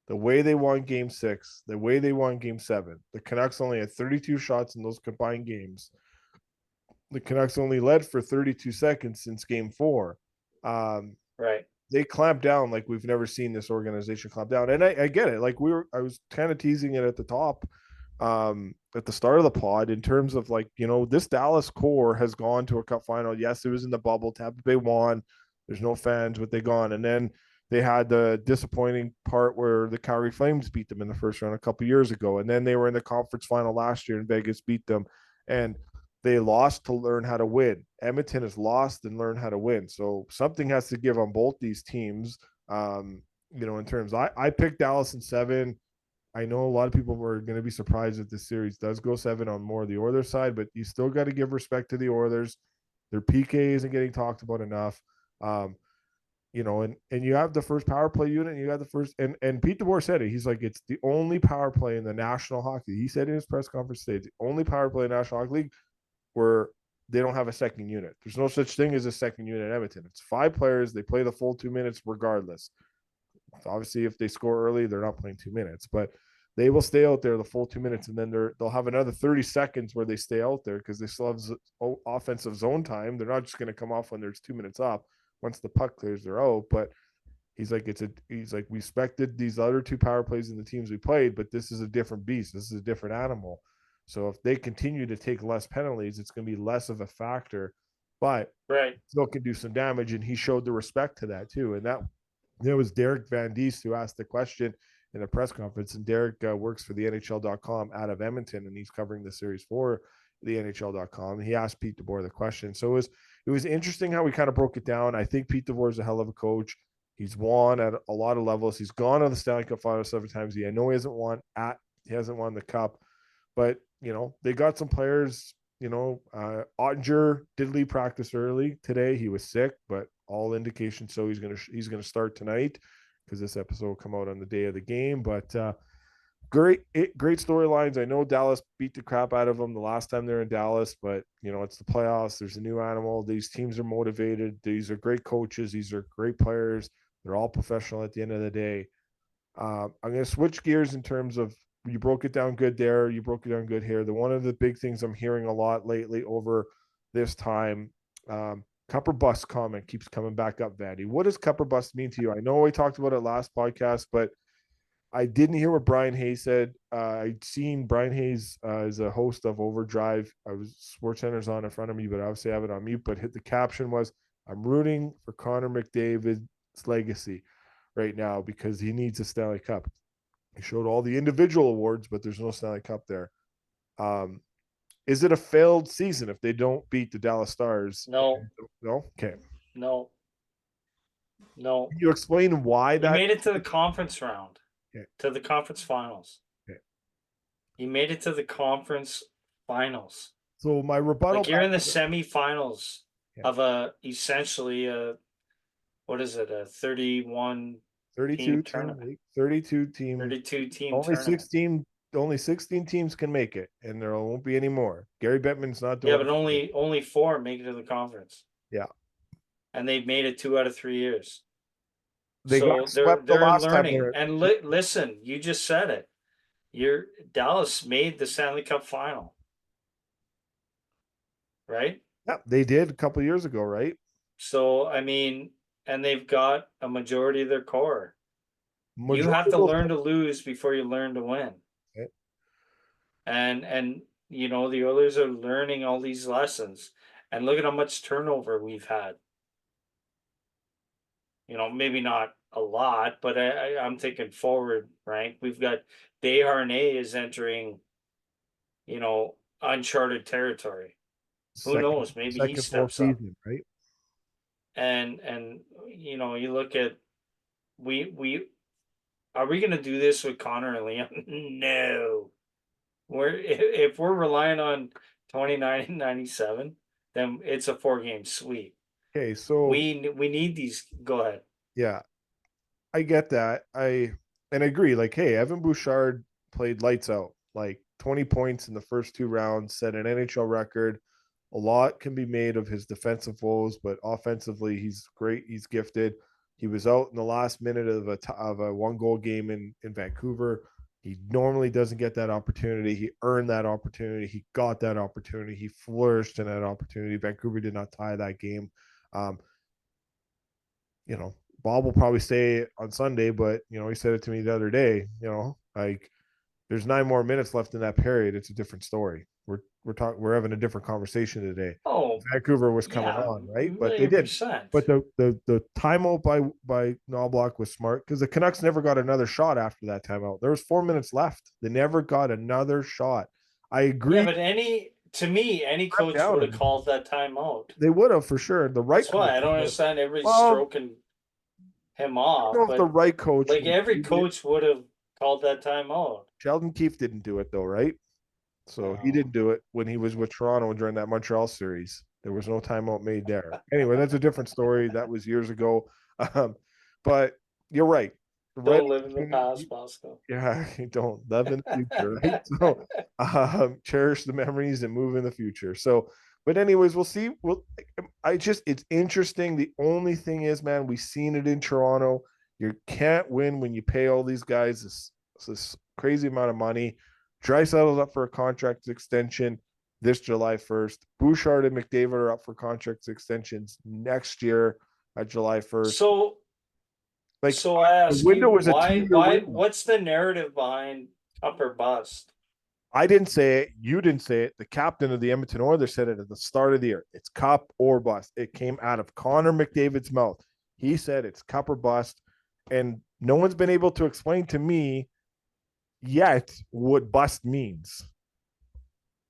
the way they won Game 6, the way they won Game 7, the Canucks only had 32 shots in those combined games. The Canucks only led for 32 seconds since Game 4. Right. They clamped down like we've never seen this organization clamp down. And I get it. Like I was kind of teasing it at the top, at the start of the pod, in terms of like, this Dallas core has gone to a cup final. Yes, it was in the bubble. Tampa Bay won. There's no fans, but they gone. And then they had the disappointing part where the Calgary Flames beat them in the first round a couple years ago. And then they were in the conference final last year and Vegas beat them. And they lost to learn how to win. Edmonton has lost and learned how to win. So something has to give on both these teams. In terms, I picked Dallas in 7. I know a lot of people were going to be surprised if this series does go 7 on more of the Oilers side, but you still got to give respect to the Oilers. Their PK isn't getting talked about enough. And you have the first power play unit, and you got the first, and Pete DeBoer said it. He's like, it's the only power play in the National Hockey. He said in his press conference today, the only power play in the National Hockey League where they don't have a second unit. There's no such thing as a second unit in Edmonton. It's 5 players. They play the full 2 minutes regardless. Obviously, if they score early, they're not playing 2 minutes, but they will stay out there the full 2 minutes, and then they'll have another 30 seconds where they stay out there because they still have offensive zone time. They're not just going to come off when there's 2 minutes up. Once the puck clears, they're out. But he's like, we expected these other 2 power plays in the teams we played, but this is a different beast. This is a different animal. So if they continue to take less penalties, it's going to be less of a factor, but still can do some damage. And he showed the respect to that too. And that there was Derek Van Diest who asked the question in a press conference. And Derek works for the NHL.com out of Edmonton, and he's covering the series for the NHL.com. And he asked Pete DeBoer the question. So it was interesting how we kind of broke it down. I think Pete DeBoer is a hell of a coach. He's won at a lot of levels. He's gone to the Stanley Cup Final 7 times. I know he hasn't won the cup, but they got some players. Ottinger did leave practice early today. He was sick, but all indications so he's gonna start tonight because this episode will come out on the day of the game. But great storylines. I know Dallas beat the crap out of them the last time they're in Dallas, but it's the playoffs. There's a new animal. These teams are motivated. These are great coaches. These are great players. They're all professional at the end of the day. I'm going to switch gears in terms of, you broke it down good there. You broke it down good here. One of the big things I'm hearing a lot lately over this time, Cup or Bust comment keeps coming back up, Vandy. What does Cup or Bust mean to you? I know we talked about it last podcast, but I didn't hear what Brian Hayes said. I'd seen Brian Hayes as a host of Overdrive. SportsCenter's on in front of me, but obviously I have it on mute. But the caption was, "I'm rooting for Connor McDavid's legacy right now because he needs a Stanley Cup." He showed all the individual awards, but there's no Stanley Cup there. Is it a failed season if they don't beat the Dallas Stars? No. Okay. No. Can you explain why that? You made it to the conference round, to the conference finals. Okay. You made it to the conference finals. So my rebuttal, like you're in the semifinals of essentially a 32 tournament. 32 team. Only 16 teams can make it, and there won't be any more. Gary Bettman's not doing but only 4 make it to the conference. Yeah. And they've made it 2 out of 3 years. They got swept the last learning. And listen, you just said it. Dallas made the Stanley Cup final. Right? Yeah, they did a couple of years ago, right? So, I mean, and they've got a majority of their core. You have to learn to lose before you learn to win. Okay. And the Oilers are learning all these lessons. And look at how much turnover we've had. Maybe not a lot, but I'm thinking forward, right? We've got Desharnais is entering, uncharted territory. Who knows? Maybe he steps up. Right? And you look at we are we going to do this with Connor and Liam? No. if we're relying on 29 and 97, then it's a 4-game sweep. Okay, so we need these. Go ahead. yeah, I get that. I agree. Like, hey, Evan Bouchard played lights out, like 20 points in the first 2 rounds, set an NHL record. A lot can be made of his defensive woes, but offensively, he's great. He's gifted. He was out in the last minute of a 1-goal game in Vancouver. He normally doesn't get that opportunity. He earned that opportunity. He got that opportunity. He flourished in that opportunity. Vancouver did not tie that game. You know, Bob will probably stay on Sunday, but he said it to me the other day. Like there's 9 more minutes left in that period. It's a different story. We're having a different conversation today. Oh, Vancouver was coming on, right? But they did. 100%. But the timeout by Knobloch was smart because the Canucks never got another shot after that timeout. There was 4 minutes left. They never got another shot. I agree. Yeah, but any coach would have called that timeout. They would have for sure. The right. That's why I don't understand everybody's stroking him off. I don't know if the right coach, like every coach would have called that timeout. Sheldon Keefe didn't do it though, right? So he didn't do it when he was with Toronto during that Montreal series. There was no timeout made there. Anyway, that's a different story. That was years ago. But you're right. Don't live in the past, Bosco. Yeah, don't live in the future, right? So cherish the memories and move in the future. So, but anyways, we'll see. It's interesting. The only thing is, man, we've seen it in Toronto. You can't win when you pay all these guys this crazy amount of money. Dreisaitl's up for a contract extension this July 1st. Bouchard and McDavid are up for contract extensions next year at July 1st. So I ask you, what's the narrative behind Cup or Bust? I didn't say it. You didn't say it. The captain of the Edmonton Oilers said it at the start of the year. It's Cup or Bust. It came out of Connor McDavid's mouth. He said it's Cup or Bust. And no one's been able to explain to me yet what bust means.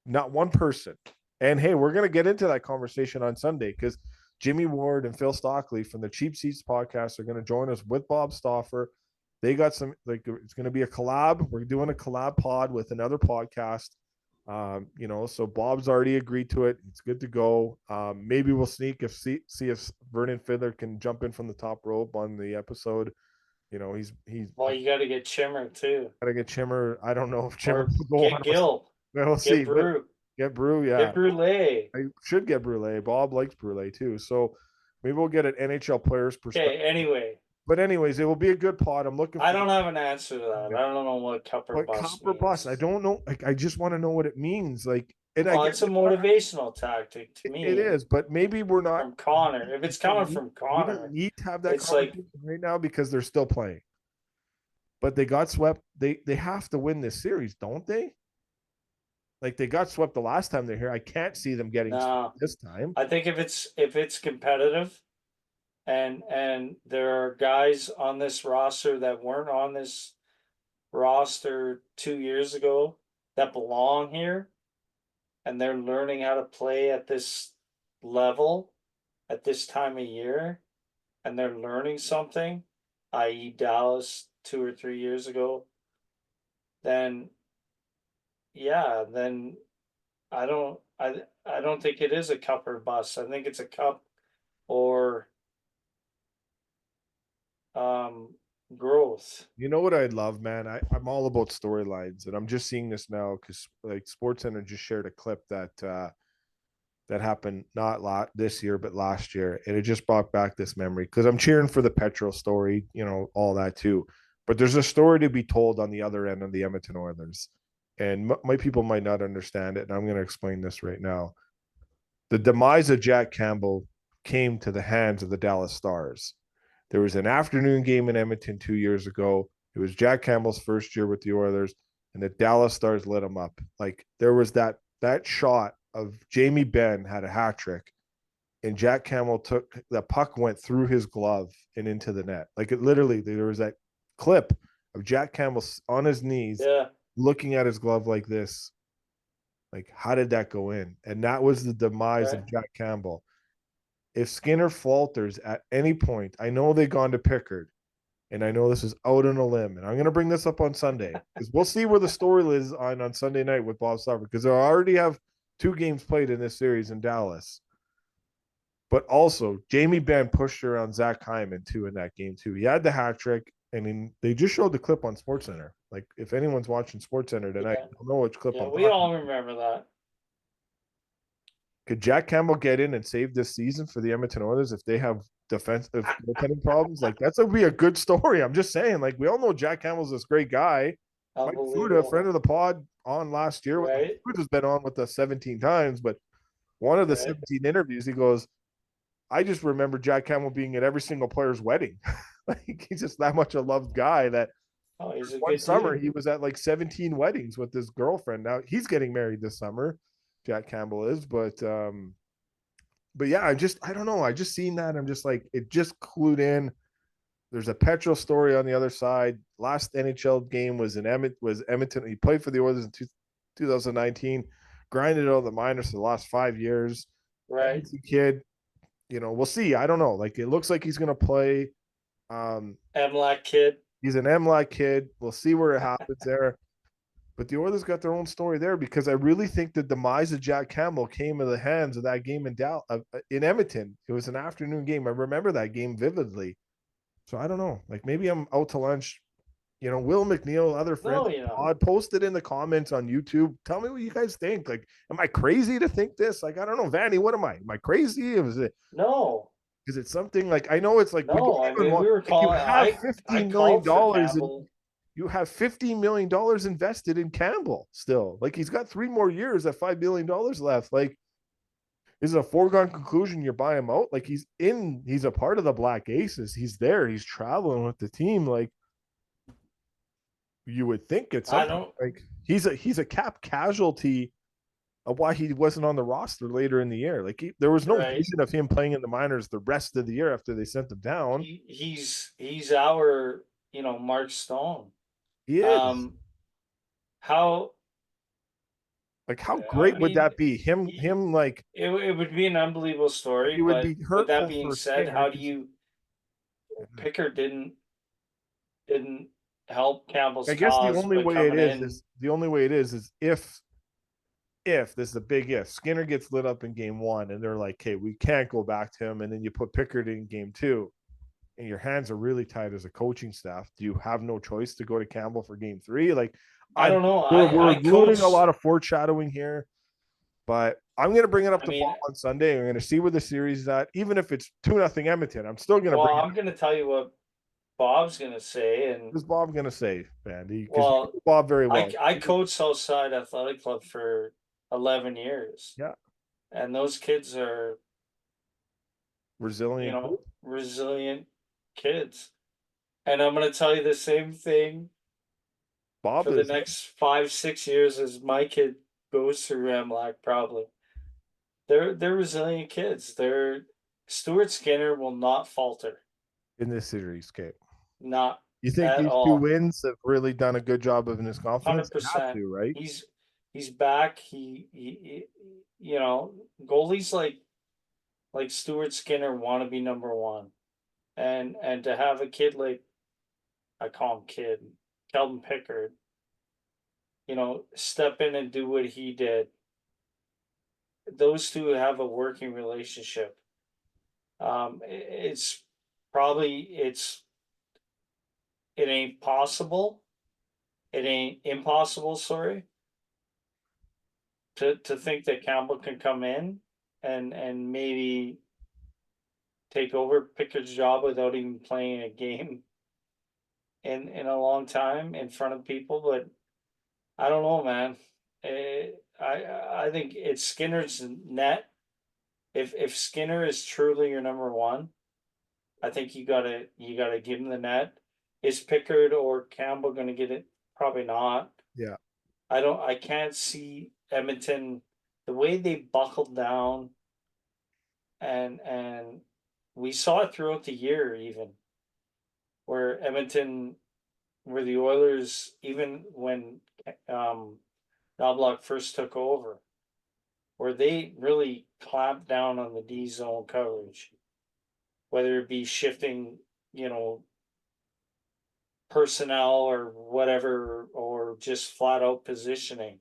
Not one person. And hey, we're going to get into that conversation on Sunday because Jimmy Ward and Phil Stockley from the Cheap Seats podcast are going to join us with Bob Stauffer. They got some, like, it's going to be a collab. We're doing a collab pod with another podcast. So Bob's already agreed to it. It's good to go. Maybe we'll see if Vernon Fiddler can jump in from the top rope on the episode. He's well, you got to get Chimmer too. Got to get Chimmer. I don't know if Chimmer will get Gill. We'll see. Get Brew, yeah. Get Brule. I should get Brule. Bob likes Brule too. So maybe we'll get an NHL player's perspective. Okay, anyway. But anyways, it will be a good pod. I'm looking. I don't have an answer to that. I don't know what Cup or Bust. Cup or Bust. I don't know. Like, I just want to know what it means. Like, it's a motivational tactic to me. It is, but maybe we're not from Connor. If it's coming from Connor, we don't need to have that conversation right now because they're still playing. But they got swept. They have to win this series, don't they? Like they got swept the last time they're here. I can't see them getting swept this time. I think if it's competitive, and there are guys on this roster that weren't on this roster 2 years ago that belong here, and they're learning how to play at this level at this time of year, and they're learning something, i.e. Dallas 2 or 3 years ago, then I don't think it is a Cup or Bust. I think it's a Cup or growth. You know what I'd love, man? I'm all about storylines, and I'm just seeing this now because like SportsCenter just shared a clip that happened not this year but last year, and it just brought back this memory because I'm cheering for the Petro story, all that too. But there's a story to be told on the other end of the Edmonton Oilers, and my people might not understand it, and I'm going to explain this right now. The demise of Jack Campbell came to the hands of the Dallas Stars. There was an afternoon game in Edmonton 2 years ago. It was Jack Campbell's first year with the Oilers, and the Dallas Stars lit him up. Like there was that shot of Jamie Benn had a hat trick, and Jack Campbell took the puck, went through his glove and into the net. Like it literally, there was that clip of Jack Campbell on his knees, looking at his glove like this. Like, how did that go in? And that was the demise of Jack Campbell. If Skinner falters at any point, I know they've gone to Pickard. and I know this is out on a limb, and I'm going to bring this up on Sunday because we'll see where the story is on Sunday night with Bob Stauffer, because they already have 2 games played in this series in Dallas. But also, Jamie Benn pushed around Zach Hyman too in that game too. He had the hat trick. I mean, they just showed the clip on SportsCenter. Like, if anyone's watching SportsCenter tonight, you'll know which clip I'm we all remember that. Could Jack Campbell get in and save this season for the Edmonton Oilers if they have defensive goaltending problems? Like, that's would be a good story. I'm just saying. Like, we all know Jack Campbell's this great guy. Mike Fuda, friend of the pod, on last year. Right. Fuda's been on with us 17 times, but one of the 17 interviews, he goes, I just remember Jack Campbell being at every single player's wedding. Like, he's just that much a loved guy that he's a one good summer dude. he was at like 17 weddings with his girlfriend. Now he's getting married this summer. Jack Campbell is, but yeah, I don't know. I just seen that. I'm just like, it just clued in. There's a Petro story on the other side. Last NHL game was Edmonton. He played for the Oilers in 2019, grinded out the minors for the last 5 years. Right. Kid, we'll see. I don't know. Like, it looks like he's going to play. MLAC kid. He's an MLAC kid. We'll see where it happens there. But the Oilers got their own story there, because I really think the demise of Jack Campbell came in the hands of that game in Edmonton. It was an afternoon game. I remember that game vividly. So I don't know. Like, maybe I'm out to lunch. Will McNeil, other friends, posted in the comments on YouTube. Tell me what you guys think. Like, am I crazy to think this? Like, I don't know, Vandy. What am I? Am I crazy? No. Is it something like, I know it's like, no, we were calling. You have $15 million. You have $15 million invested in Campbell still. Like, he's got 3 more years at $5 million left. Like, is it a foregone conclusion you're buying him out? Like, he's a part of the Black Aces. He's there. He's traveling with the team. Like, you would think it's something. Like, he's a cap casualty of why he wasn't on the roster later in the year. Like, there was no vision of him playing in the minors the rest of the year after they sent him down. He's our, Mark Stone. He is. How great would that be? Him like, it would be an unbelievable story. He would be hurtful. With that being said, how do you Pickard didn't help Campbell's cause? I guess the only way it is if this is a big if, Skinner gets lit up in game 1 and they're like, hey, we can't go back to him, and then you put Pickard in game 2 and your hands are really tied as a coaching staff, do you have no choice to go to Campbell for game 3? Like, I don't know. We're doing a lot of foreshadowing here, but I'm going to bring it up to Bob on Sunday. I'm going to see where the series is at. Even if it's 2-0 Edmonton, I'm still going to I'm going to tell you what Bob's going to say. And what's Bob going to say, Vandy? Well, you know Bob very well. I coached Southside Athletic Club for 11 years. Yeah. And those kids are resilient. Resilient kids. And I'm going to tell you the same thing Bob for the next 5-6 years as my kid goes through MLAC. Probably they're resilient kids. Stuart Skinner will not falter in this series, Kate. Not you think these 2 wins have really done a good job of his confidence? 100%. Right? He's back. He goalies like Stuart Skinner want to be number 1, and to have a kid like, I call him kid, Kelvin Pickard, step in and do what he did. Those 2 have a working relationship. It ain't possible. It ain't impossible, sorry, to think that Campbell can come in and maybe take over Pickard's job without even playing a game in a long time in front of people. But I don't know, man. I think it's Skinner's net. If Skinner is truly your number 1, I think you gotta give him the net. Is Pickard or Campbell gonna get it? Probably not. Yeah. I can't see Edmonton, the way they buckled down, and we saw it throughout the year, even where the Oilers, even when Knobloch first took over, where they really clamped down on the D zone coverage, whether it be shifting, personnel or whatever, or just flat out positioning.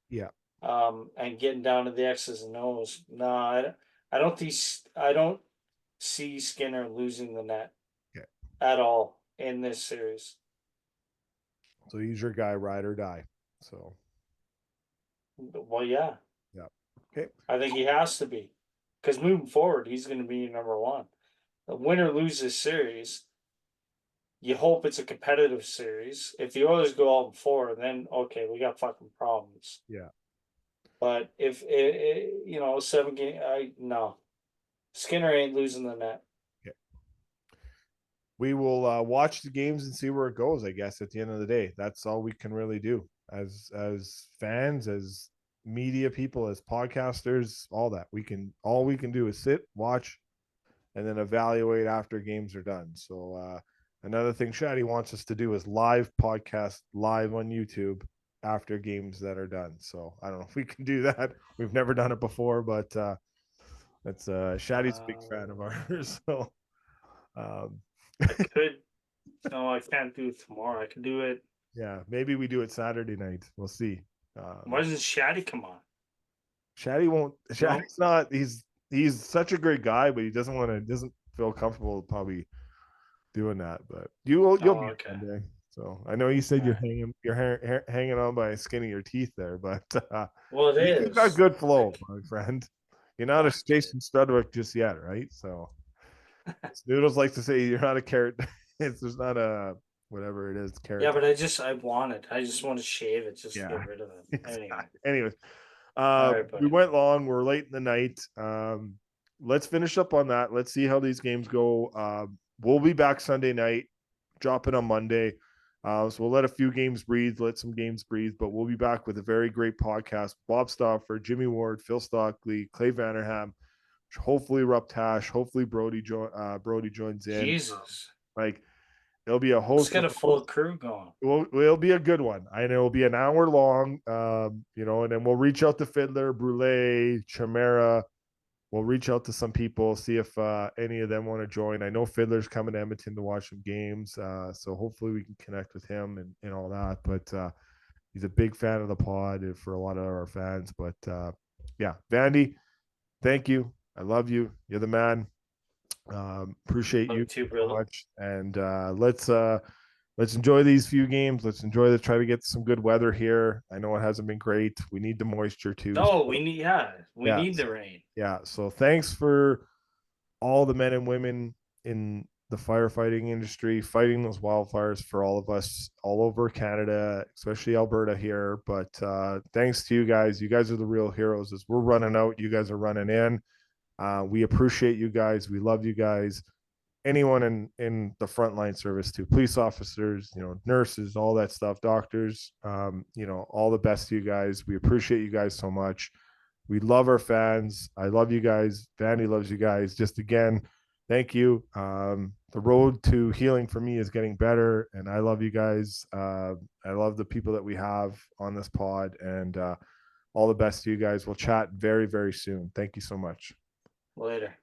Yeah. And getting down to the X's and O's. No, I don't see Skinner losing the net at all in this series. So he's your guy, ride or die. So. Well, yeah. Yeah. Okay. I think he has to be, because moving forward, he's going to be number one. The winner loses series. You hope it's a competitive series. If the Oilers go out in 4, then okay, we got fucking problems. Yeah. But if 7 game, no, Skinner ain't losing the net. Okay. We will watch the games and see where it goes. I guess at the end of the day, that's all we can really do as fans, as media people, as podcasters. All we can do is sit, watch, and then evaluate after games are done. So another thing Shaddy wants us to do is live podcast live on YouTube after games that are done. So I don't know if we can do that. We've never done it before, but that's Shaddy's a big fan of ours. So I could. No, I can't do it tomorrow. I can do it. Yeah, maybe we do it Saturday night. We'll see. Why doesn't Shaddy come on? Shaddy won't. Shaddy's not. He's such a great guy, but he doesn't feel comfortable probably doing that. But you'll be okay. one day. So I know you said you're hanging on by the skin of your teeth there, but well, you've got good flow, my friend. You're not a Jason Studwick just yet, right? So Noodles likes to say you're not a carrot. There's not a whatever it is carrot. Yeah, but I just want to shave it, just to get rid of it. Exactly. Anyways, we went long. We're late in the night. Let's finish up on that. Let's see how these games go. We'll be back Sunday night, drop it on Monday. So we'll let a few games breathe, let some games breathe, but we'll be back with a very great podcast. Bob Stauffer, Jimmy Ward, Phil Stockley, Clay Vanderham, hopefully Ruptash, hopefully Brody joins in. Jesus. It'll be a host. Let's get a full crew going. It'll be a good one. I know it'll be an hour long, and then we'll reach out to Fiddler, Brule, Chimera. We'll reach out to some people, see if any of them want to join. I know Fiddler's coming to Edmonton to watch some games, so hopefully we can connect with him and all that. But he's a big fan of the pod for a lot of our fans. But yeah, Vandy, thank you. I love you. You're the man. Appreciate you so much. And let's enjoy these few games. Let's try to get some good weather here. I know it hasn't been great. We need the moisture too. No, we need the rain. Yeah. So thanks for all the men and women in the firefighting industry fighting those wildfires for all of us all over Canada, especially Alberta here. But thanks to you guys. You guys are the real heroes. As we're running out, you guys are running in. We appreciate you guys. We love you guys. Anyone in the frontline service too, police officers, nurses, all that stuff, doctors, all the best to you guys. We appreciate you guys so much. We love our fans. I love you guys. Vandy loves you guys. Just again, thank you. The road to healing for me is getting better, and I love you guys. I love the people that we have on this pod, and all the best to you guys. We'll chat very, very soon. Thank you so much. Later.